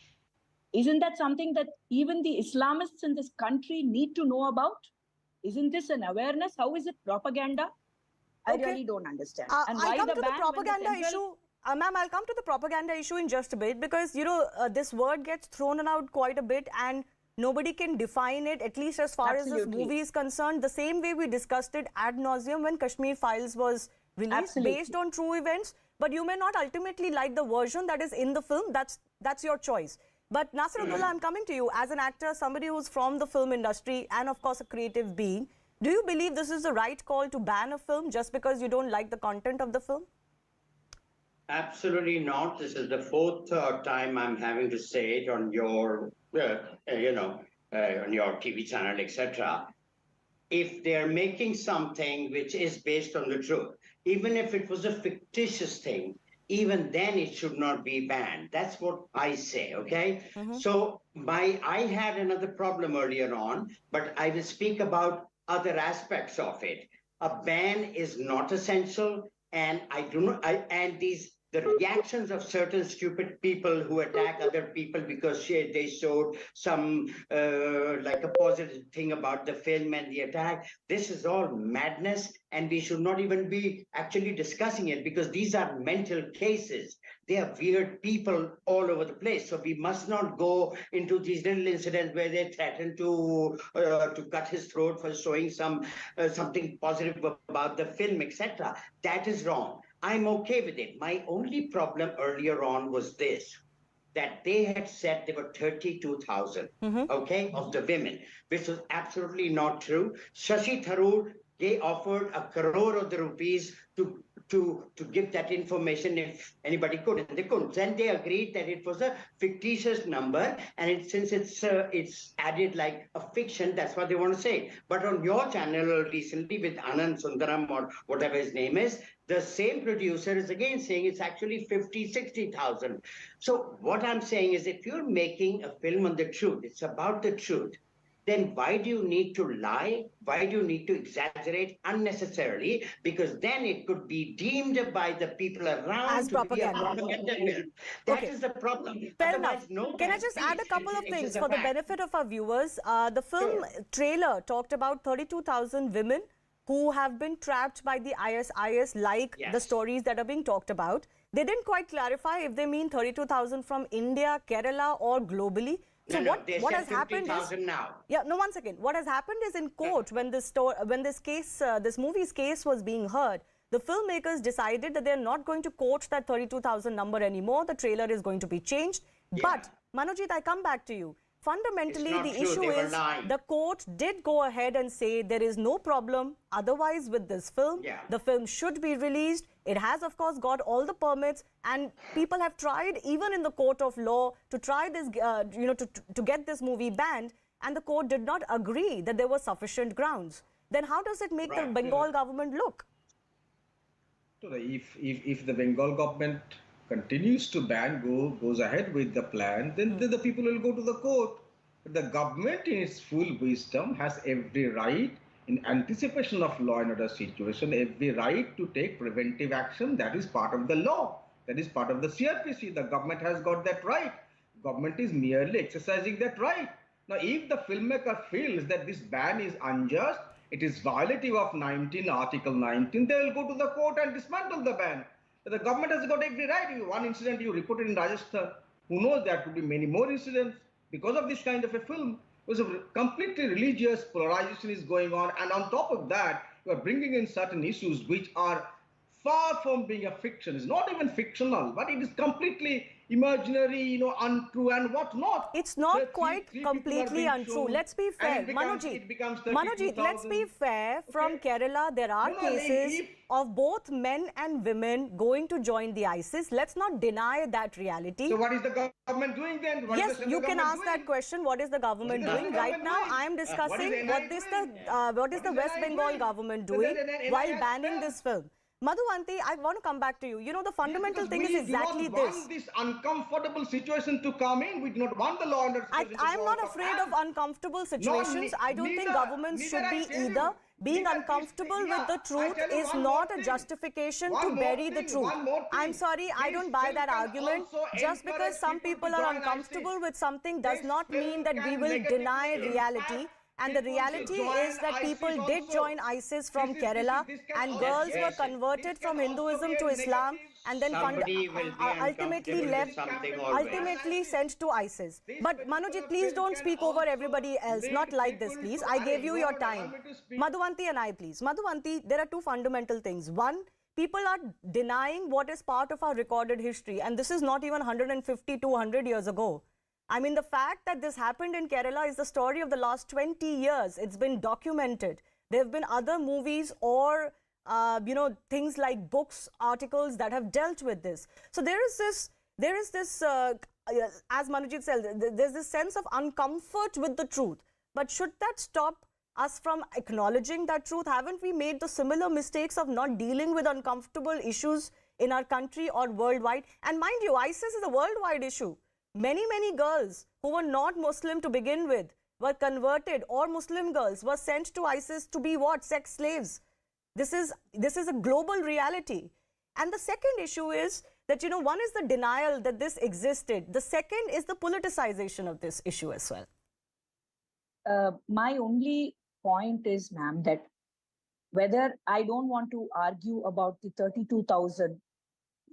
Isn't that something that even the Islamists in this country need to know about? Isn't this an awareness? How is it propaganda? I really don't understand. And why I'll come the to the ban when the propaganda central- issue. Ma'am, I'll come to the propaganda issue in just a bit because, you know, this word gets thrown out quite a bit and nobody can define it, at least as far as this Absolutely. movie is concerned. The same way we discussed it ad nauseum when Kashmir Files was released Absolutely. based on true events. But you may not ultimately like the version that is in the film. That's your choice. But Nasir Abdullah, I'm coming to you as an actor, somebody who's from the film industry and of course a creative being. Do you believe this is the right call to ban a film just because you don't like the content of the film? Absolutely not. This is the 4th time I'm having to say it on your, on your TV channel, etc. If they're making something which is based on the truth, even if it was a fictitious thing, even then it should not be banned. That's what I say, okay? So I had another problem earlier on, but I will speak about other aspects of it. A ban is not essential, and the reactions of certain stupid people who attack other people because they showed some like a positive thing about the film and the attack. This is all madness, and we should not even be actually discussing it because these are mental cases. They are weird people all over the place. So we must not go into these little incidents where they threaten to cut his throat for showing something positive about the film, etc. That is wrong. I'm okay with it. My only problem earlier on was this, that they had said there were 32,000, okay, of the women, which was absolutely not true. Shashi Tharoor, they offered 1 crore of the rupees to give that information if anybody could, and they couldn't. Then they agreed that it was a fictitious number, and since it's added like a fiction, that's what they want to say. But on your channel recently with Anand Sundaram or whatever his name is, the same producer is again saying it's actually 50, 60,000. So what I'm saying is, if you're making a film on the truth, it's about the truth, then why do you need to lie? Why do you need to exaggerate unnecessarily? Because then it could be deemed by the people around as propaganda. That is the problem. Fair enough. Can I just add a couple of things for the benefit of our viewers? The film trailer talked about 32,000 women who have been trapped by the ISIS, like the stories that are being talked about. They didn't quite clarify if they mean 32,000 from India, Kerala, or globally. So what has happened is now. Yeah, no, one second. What has happened is in court when this movie's case was being heard, the filmmakers decided that they're not going to quote that 32,000 number anymore. The trailer is going to be changed. But Manojit, I come back to you. Fundamentally, the issue is the court did go ahead and say there is no problem otherwise with this film. The film should be released. It has, of course, got all the permits, and people have tried, even in the court of law, to try this, to get this movie banned, and the court did not agree that there were sufficient grounds. Then how does it make the Bengal government look? If the Bengal government continues to ban, goes ahead with the plan, then the people will go to the court. But the government, in its full wisdom, has every right, in anticipation of law and order situation, every right to take preventive action. That is part of the law. That is part of the CRPC. The government has got that right. Government is merely exercising that right. Now, if the filmmaker feels that this ban is unjust, it is violative of Article 19, they will go to the court and dismantle the ban. The government has got every right. One incident you reported in Rajasthan, who knows, there could be many more incidents because of this kind of a film. Because a completely religious polarization is going on, and on top of that, you are bringing in certain issues which are far from being a fiction. It's not even fictional, but it is completely imaginary, untrue and whatnot. It's not quite completely untrue. Let's be fair. Manojit, let's be fair. From Kerala, there are cases of both men and women going to join the ISIS. Let's not deny that reality. So what is the government doing then? Yes, you can ask that question. What is the government doing? Right now, I am discussing what is the West Bengal government doing while banning this film. Madhuvanti, I want to come back to you. You know, the fundamental thing is exactly this. We don't want this uncomfortable situation to come in. We do not want the law and order. I'm not afraid of uncomfortable situations. I don't think governments should be either. Being uncomfortable with the truth is not a justification to bury the truth. I'm sorry, I don't buy that argument. Just because some people are uncomfortable with something does not mean that we will deny reality. And the reality is that people did join ISIS from Kerala, and girls were converted from Hinduism to Islam, and then ultimately sent to ISIS. But Manojit, please don't speak over everybody else. Not like this, please. I gave you your time. Madhuvanti and I, please. Madhuvanti, there are two fundamental things. One, people are denying what is part of our recorded history, and this is not even 150, 200 years ago. I mean, the fact that this happened in Kerala is the story of the last 20 years. It's been documented. There have been other movies or, things like books, articles that have dealt with this. So there is this, as Manojit said, there's this sense of uncomfort with the truth. But should that stop us from acknowledging that truth? Haven't we made the similar mistakes of not dealing with uncomfortable issues in our country or worldwide? And mind you, ISIS is a worldwide issue. Many, many girls who were not Muslim to begin with were converted, or Muslim girls were sent to ISIS to be what? Sex slaves. This is a global reality. And the second issue is that, one is the denial that this existed. The second is the politicization of this issue as well. My only point is, ma'am, that whether I don't want to argue about the 32,000,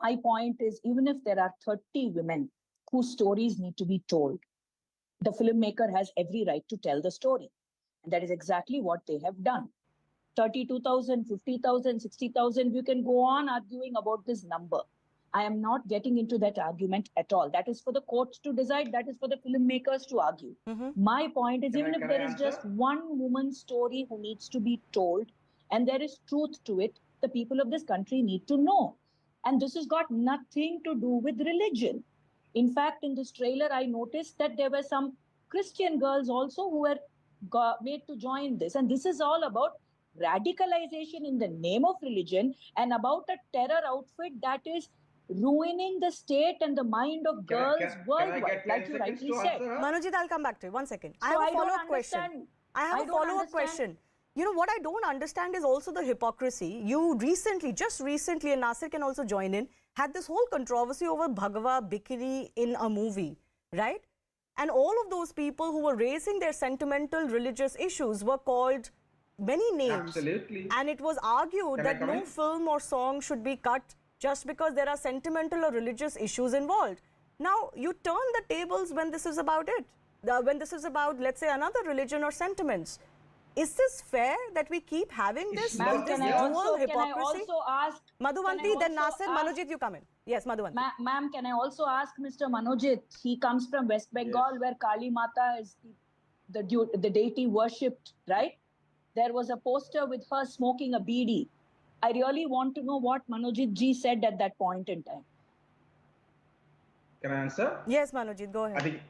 my point is, even if there are 30 women whose stories need to be told, the filmmaker has every right to tell the story. And that is exactly what they have done. 32,000, 50,000, 60,000, you can go on arguing about this number. I am not getting into that argument at all. That is for the courts to decide. That is for the filmmakers to argue. My point is, even if there is just one woman's story who needs to be told and there is truth to it, the people of this country need to know. And this has got nothing to do with religion. In fact, in this trailer, I noticed that there were some Christian girls also who were made to join this. And this is all about radicalization in the name of religion and about a terror outfit that is ruining the state and the mind of girls worldwide, like you rightly said. Manojit, I'll come back to you. 1 second. I have a follow-up question. I have a follow-up question. What I don't understand is also the hypocrisy. You recently, just recently, and Nasir can also join in, had this whole controversy over Bhagwa bikini in a movie, right? And all of those people who were raising their sentimental religious issues were called many names. Absolutely. And it was argued that no film or song should be cut just because there are sentimental or religious issues involved. Now, you turn the tables when this is about it. When this is about, let's say, another religion or sentiments. Is this fair that we keep having this? Ma'am, Can I also ask Madhuvanti, then Nasir, Manojit, you come in. Yes, Madhuvanti. Ma'am, can I also ask Mr. Manojit? He comes from West Bengal, where Kali Mata is the deity worshipped, right? There was a poster with her smoking a beedi. I really want to know what Manojit ji said at that point in time. Can I answer? Yes, Manojit, go ahead. I think,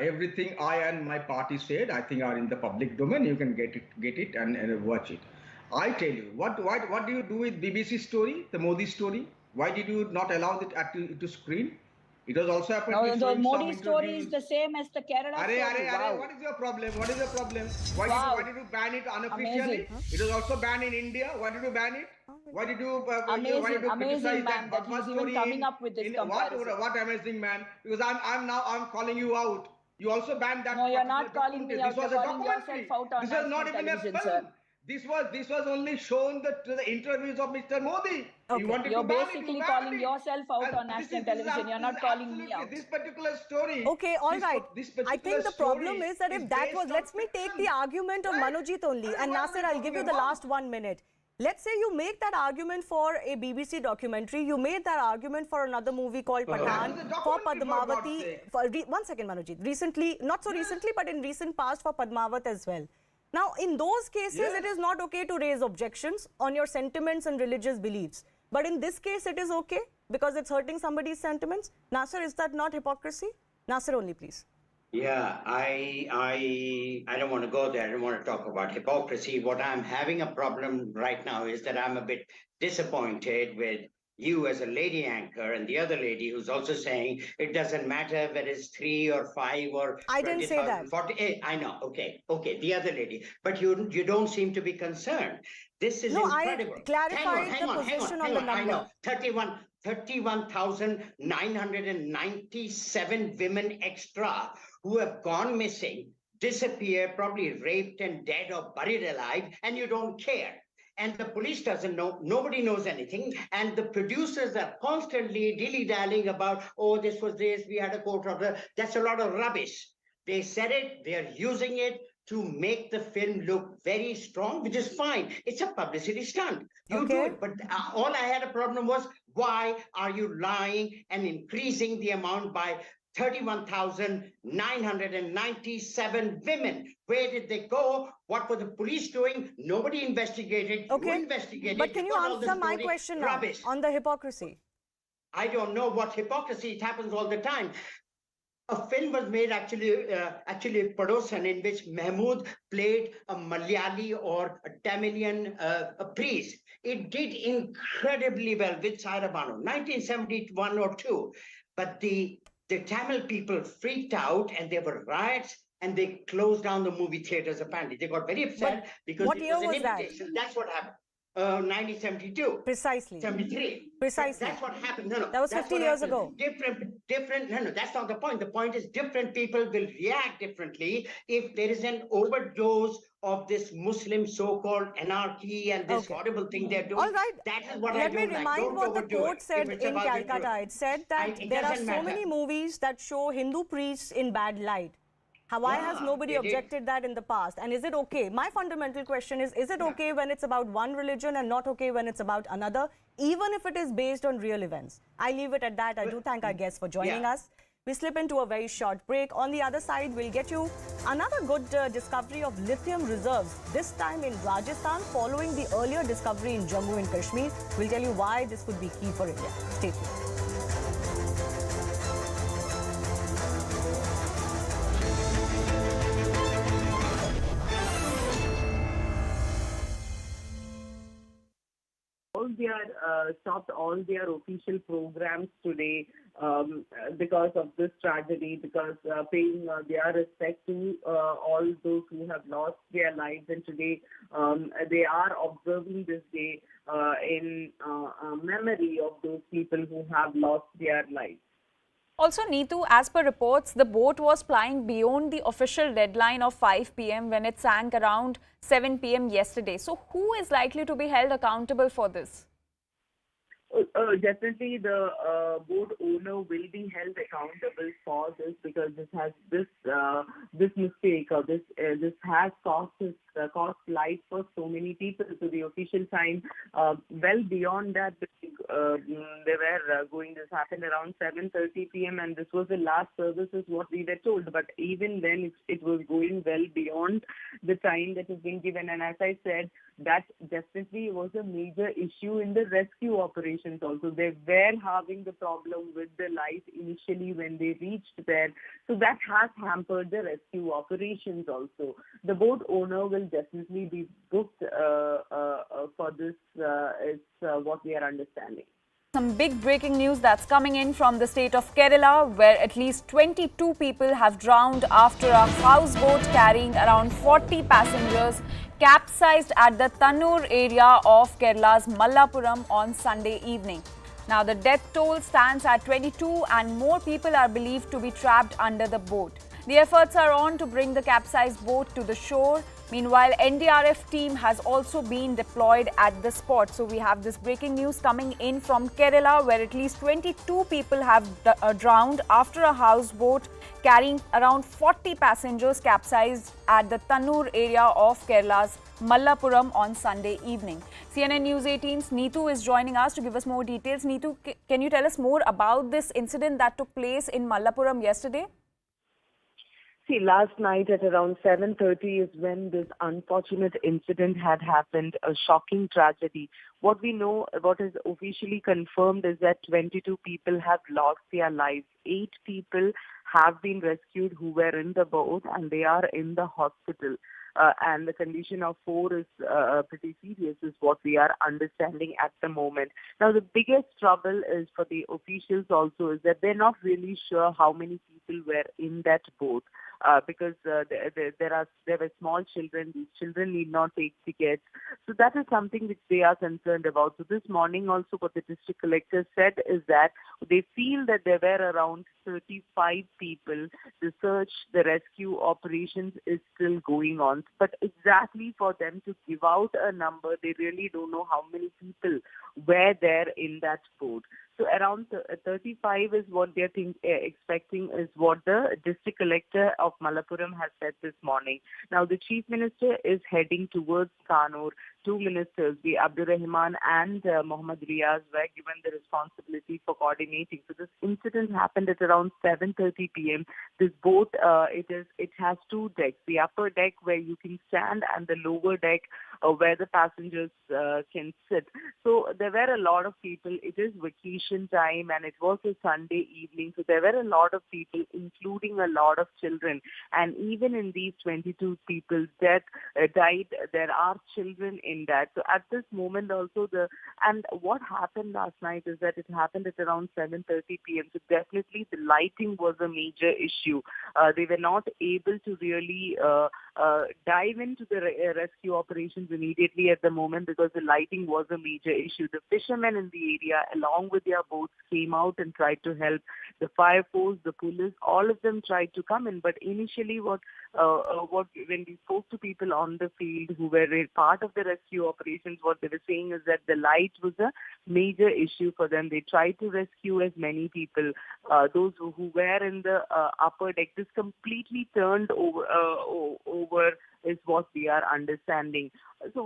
everything I and my party said, I think are in the public domain. You can get it and watch it. I tell you, what do you do with BBC story, the Modi story? Why did you not allow it to screen? It was also apparently the Modi story is the same as the Kerala story. Wow. What is your problem? Why did you ban it unofficially? Amazing, huh? It was also banned in India. Why did you ban it? Why did you amazing man that he's even coming up with this comparison. What amazing man? Because I'm calling you out. You also banned that. No, you're not calling me out. You're calling yourself out on this was not even a film. Sir. This was only shown to the interviews of Mr. Modi. Okay. You're basically calling yourself out on national television. You're not calling me out. This particular story. Okay, all right. I think the problem is that if that was, let me take the argument of Manojit only. And Nasir, I'll give you the last 1 minute. Let's say you make that argument for a BBC documentary. You made that argument for another movie called Pathaan, for Padmavati. 1 second, Manojit. Recently, not so recently, but in recent past for Padmavat as well. Now, in those cases, it is not okay to raise objections on your sentiments and religious beliefs. But in this case, it is okay because it's hurting somebody's sentiments. Nasir, is that not hypocrisy? Nasir only, please. Yeah, I don't want to go there. I don't want to talk about hypocrisy. What I'm having a problem right now is that I'm a bit disappointed with you as a lady anchor and the other lady who's also saying it doesn't matter whether it's 3 or 5 or I didn't say that. 48. I know. Okay, the other lady. But you don't seem to be concerned. This is incredible. I clarified the position on the number. I know. 31,997 women extra who have gone missing, disappeared, probably raped and dead or buried alive, and you don't care. And the police doesn't know, nobody knows anything. And the producers are constantly dilly-dallying about, oh, this was this, we had a court order. That's a lot of rubbish. They said it, they're using it to make the film look very strong, which is fine. It's a publicity stunt. You do it. But all I had a problem was, why are you lying and increasing the amount by 31,997 women? Where did they go? What were the police doing? Nobody investigated. Okay. You investigated. But can you answer my question now on the hypocrisy? I don't know what hypocrisy. It happens all the time. A film was made actually Padosan, in which Mahmood played a Malayali or a Tamilian a priest. It did incredibly well with Saira Banu, 1971 or 2. But the Tamil people freaked out and there were riots and they closed down the movie theaters apparently. They got very upset because what it year was an was that? invitation. That's what happened. 1972. Precisely. 73. Precisely. That's what happened. No, That was that's 50 what years happened. ago. Different. No, that's not the point. The point is different people will react differently if there is an overdose of this Muslim so-called anarchy and this horrible thing they're doing. All right. That is what I Let me don't like. remind Don't what the overdo court it said if it's in about the Calcutta. truth. It said that It there are doesn't so matter. many movies that show Hindu priests in bad light. Why has nobody objected that in the past? And is it okay? My fundamental question is it okay when it's about one religion and not okay when it's about another, even if it is based on real events? I leave it at that. I do thank our guests for joining us. We slip into a very short break. On the other side, we'll get you another good discovery of lithium reserves, this time in Rajasthan, following the earlier discovery in Jammu and Kashmir. We'll tell you why this could be key for India. Stay tuned. Stopped all their official programs today because of this tragedy, because paying their respect to all those who have lost their lives. And today they are observing this day in memory of those people who have lost their lives. Also, Neetu, as per reports, the boat was plying beyond the official deadline of 5 p.m. when it sank around 7 p.m. yesterday. So, who is likely to be held accountable for this? Definitely, the boat owner will be held accountable for this, because this mistake or this has cost life for so many people. So the official time, well beyond that, they were going. This happened around 7:30 p.m. and this was the last service, is what we were told. But even then, it was going well beyond the time that has been given. And as I said, that definitely was a major issue in the rescue operations also. They were having the problem with the light initially when they reached there. So that has hampered the rescue operations also. The boat owner will definitely be booked for this, is what we are understanding. Some big breaking news that's coming in from the state of Kerala, where at least 22 people have drowned after a houseboat carrying around 40 passengers capsized at the Tannur area of Kerala's Malappuram on Sunday evening. Now, the death toll stands at 22 and more people are believed to be trapped under the boat. The efforts are on to bring the capsized boat to the shore. Meanwhile, NDRF team has also been deployed at the spot. So we have this breaking news coming in from Kerala, where at least 22 people have drowned after a houseboat carrying around 40 passengers capsized at the Tannur area of Kerala's Malappuram on Sunday evening. CNN News 18's Neetu is joining us to give us more details. Neetu, can you tell us more about this incident that took place in Malappuram yesterday? See, last night at around 7:30 is when this unfortunate incident had happened, a shocking tragedy. What we know, what is officially confirmed, is that 22 people have lost their lives. 8 people have been rescued who were in the boat and they are in the hospital. And the condition of 4 is pretty serious, is what we are understanding at the moment. Now, the biggest trouble is for the officials also, is that they're not really sure how many people were in that boat. Because there were small children. These children need not take tickets. So that is something which they are concerned about. So this morning also what the district collector said is that they feel that there were around 35 people. The search, the rescue operations is still going on. But exactly for them to give out a number, they really don't know how many people were there in that boat. So around 35 is what they're expecting, is what the district collector of Malappuram has said this morning. Now, the chief minister is heading towards Kannur two ministers, the Abdurrahman and Mohammad Riaz, were given the responsibility for coordinating. So this incident happened at around 7:30 p.m. This boat, it has two decks, the upper deck where you can stand and the lower deck where the passengers can sit. So there were a lot of people. It is vacation time and it was a Sunday evening. So there were a lot of people, including a lot of children. And even in these 22 people that died, there are children in that. So at this moment also, and what happened last night is that it happened at around 7:30 p.m. So definitely the lighting was a major issue. They were not able to really dive into the rescue operations immediately at the moment because the lighting was a major issue. The fishermen in the area, along with their boats, came out and tried to help. The fire force, the police, all of them tried to come in. But initially, when we spoke to people on the field who were a part of the rescue operations, what they were saying is that the light was a major issue for them. They tried to rescue as many people. Those who were in the upper deck, this completely turned over is what we are understanding. So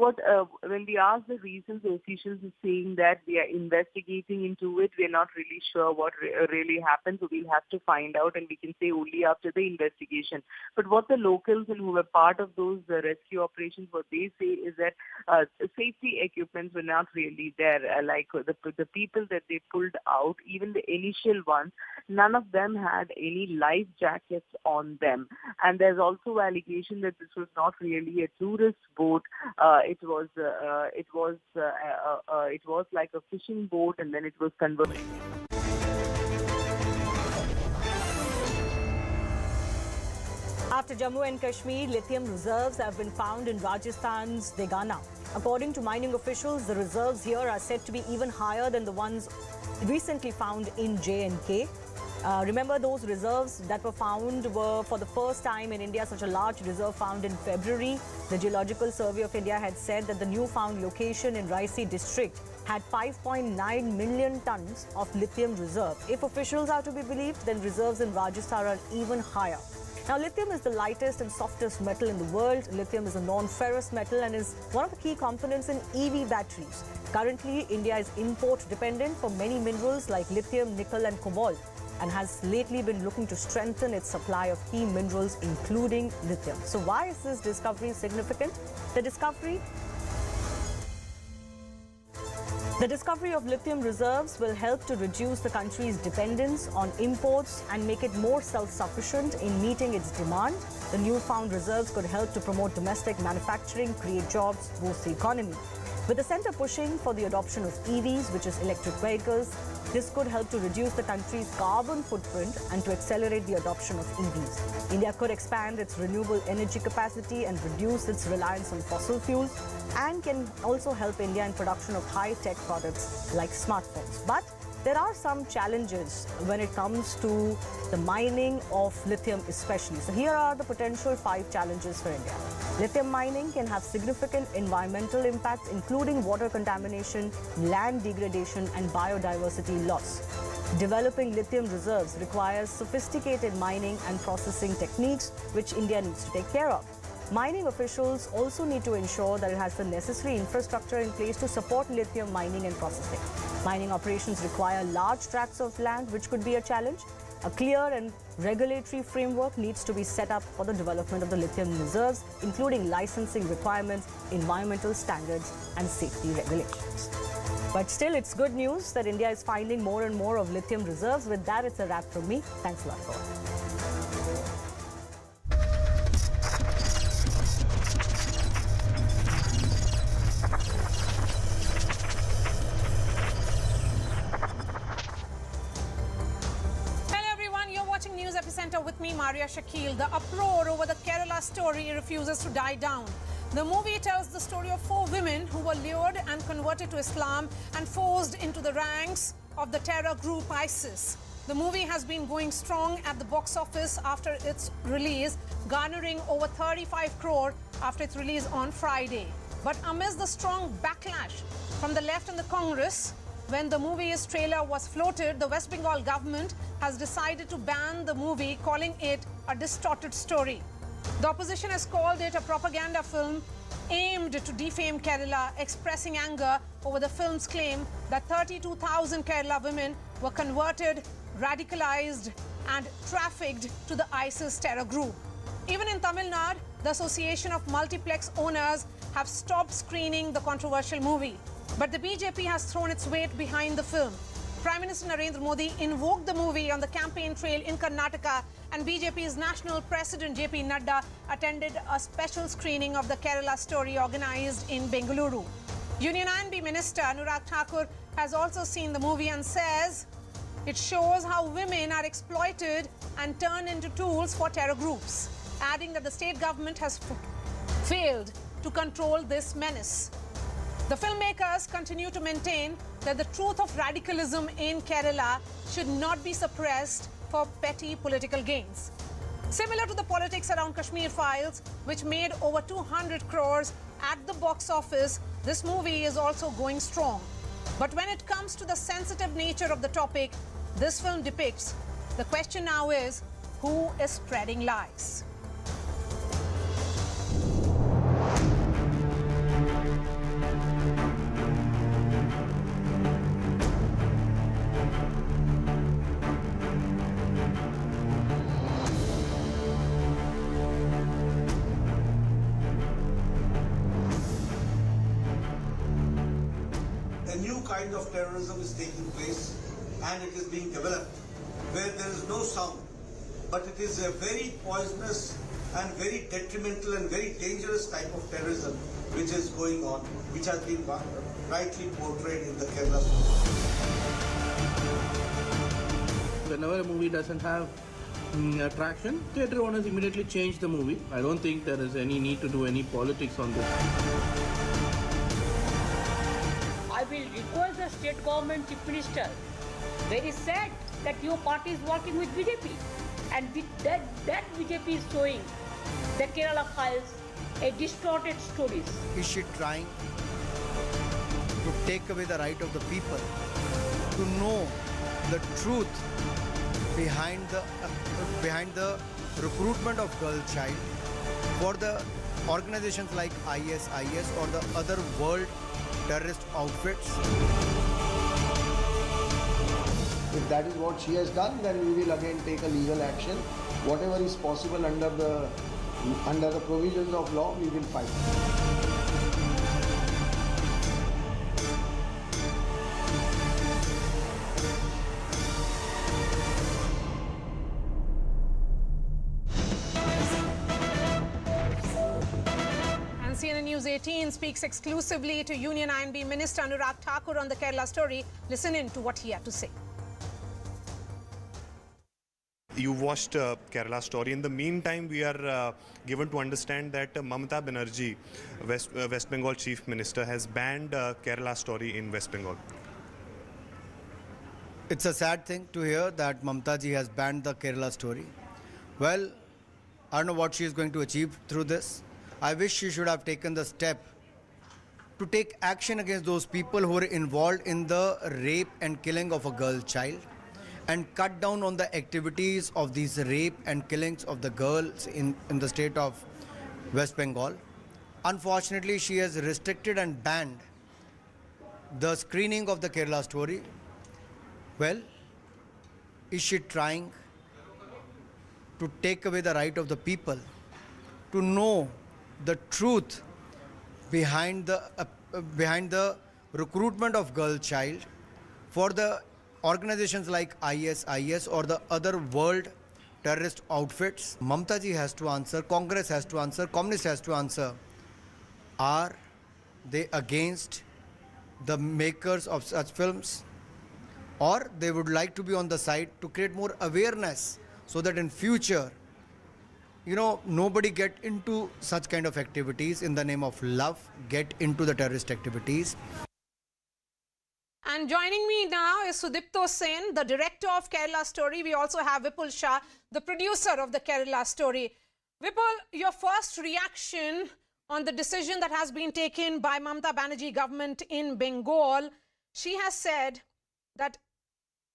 when we ask the reasons, the officials are saying that we are investigating into it. We are not really sure what really happened. So we'll have to find out and we can say only after the investigation. But what the locals and who were part of those rescue operations, what they say is that safety equipments were not really there. Like the people that they pulled out, even the initial ones, none of them had any life jackets on them. And there's also allegation that this was not really a tourist boat. It was like a fishing boat, and then it was converted. After Jammu and Kashmir, lithium reserves have been found in Rajasthan's Degana. According to mining officials, the reserves here are said to be even higher than the ones recently found in J&K. Remember, those reserves that were found were for the first time in India, such a large reserve found in February. The Geological Survey of India had said that the newfound location in Raisi district had 5.9 million tons of lithium reserve. If officials are to be believed, then reserves in Rajasthan are even higher. Now, lithium is the lightest and softest metal in the world. Lithium is a non-ferrous metal and is one of the key components in EV batteries. Currently, India is import dependent for many minerals like lithium, nickel and cobalt, and has lately been looking to strengthen its supply of key minerals, including lithium. So why is this discovery significant? The discovery of lithium reserves will help to reduce the country's dependence on imports and make it more self-sufficient in meeting its demand. The newfound reserves could help to promote domestic manufacturing, create jobs, boost the economy. With the centre pushing for the adoption of EVs, which is electric vehicles, this could help to reduce the country's carbon footprint and to accelerate the adoption of EVs. India could expand its renewable energy capacity and reduce its reliance on fossil fuels, and can also help India in production of high-tech products like smartphones. But there are some challenges when it comes to the mining of lithium especially. So here are the potential 5 challenges for India. Lithium mining can have significant environmental impacts, including water contamination, land degradation and biodiversity loss. Developing lithium reserves requires sophisticated mining and processing techniques, which India needs to take care of. Mining officials also need to ensure that it has the necessary infrastructure in place to support lithium mining and processing. Mining operations require large tracts of land, which could be a challenge. A clear and regulatory framework needs to be set up for the development of the lithium reserves, including licensing requirements, environmental standards, and safety regulations. But still, it's good news that India is finding more and more of lithium reserves. With that, it's a wrap from me. Thanks a lot for watching. With me, Maria Shakil. The uproar over the Kerala story refuses to die down. The movie tells the story of 4 women who were lured and converted to Islam and forced into the ranks of the terror group ISIS. The movie has been going strong at the box office after its release, garnering over 35 crore after its release on Friday. But amidst the strong backlash from the left and the Congress, when the movie's trailer was floated, the West Bengal government has decided to ban the movie, calling it a distorted story. The opposition has called it a propaganda film aimed to defame Kerala, expressing anger over the film's claim that 32,000 Kerala women were converted, radicalized and trafficked to the ISIS terror group. Even in Tamil Nadu, the Association of Multiplex Owners have stopped screening the controversial movie. But the BJP has thrown its weight behind the film. Prime Minister Narendra Modi invoked the movie on the campaign trail in Karnataka, and BJP's National President JP Nadda attended a special screening of the Kerala story organized in Bengaluru. Union INB Minister Anurag Thakur has also seen the movie and says it shows how women are exploited and turned into tools for terror groups, adding that the state government has failed to control this menace. The filmmakers continue to maintain that the truth of radicalism in Kerala should not be suppressed for petty political gains. Similar to the politics around Kashmir Files, which made over 200 crores at the box office, this movie is also going strong. But when it comes to the sensitive nature of the topic this film depicts, the question now is, who is spreading lies? A new kind of terrorism is taking place and it is being developed where there is no sound, but it is a very poisonous and very detrimental and very dangerous type of terrorism which is going on, which has been rightly portrayed in the Kerala story. Whenever a movie doesn't have attraction, theatre owners immediately change the movie. I don't think there is any need to do any politics on this. I will request the state government chief minister, very sad that your party is working with BJP, and with that BJP is showing the Kerala Files a distorted stories. Is she trying to take away the right of the people to know the truth behind the recruitment of girl child for the organizations like IS or the other world terrorist outfits? If that is what she has done, then we will again take a legal action. Whatever is possible under the provisions of law, we will fight. CNN News 18 speaks exclusively to Union INB Minister Anurag Thakur on the Kerala story. Listen in to what he had to say. You watched Kerala story. In the meantime, we are given to understand that Mamata Banerjee, West Bengal Chief Minister, has banned Kerala story in West Bengal. It's a sad thing to hear that Mamata ji has banned the Kerala story. Well, I don't know what she is going to achieve through this. I wish she should have taken the step to take action against those people who are involved in the rape and killing of a girl child, and cut down on the activities of these rape and killings of the girls in the state of West Bengal. Unfortunately, she has restricted and banned the screening of the Kerala story. Well, is she trying to take away the right of the people to know the truth behind the recruitment of girl child for the organizations like IS or the other world terrorist outfits? Mamata ji has to answer, Congress has to answer, Communist has to answer. Are they against the makers of such films, or they would like to be on the side to create more awareness so that in future, nobody get into such kind of activities in the name of love, get into the terrorist activities. And joining me now is Sudipto Sen, the director of Kerala Story. We also have Vipul Shah, the producer of the Kerala Story. Vipul, your first reaction on the decision that has been taken by Mamata Banerjee government in Bengal. She has said that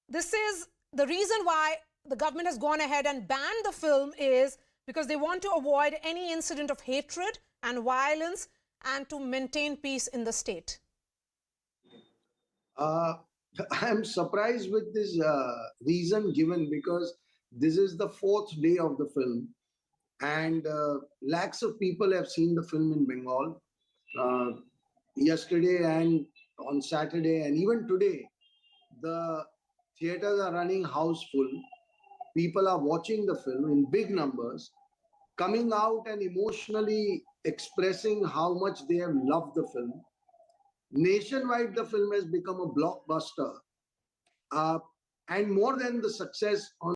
this is the reason why the government has gone ahead and banned the film is because they want to avoid any incident of hatred and violence and to maintain peace in the state? I am surprised with this reason given because this is the 4th day of the film and lakhs of people have seen the film in Bengal yesterday and on Saturday and even today. The theaters are running house full. People are watching the film in big numbers, coming out and emotionally expressing how much they have loved the film. Nationwide, the film has become a blockbuster. And more than the success on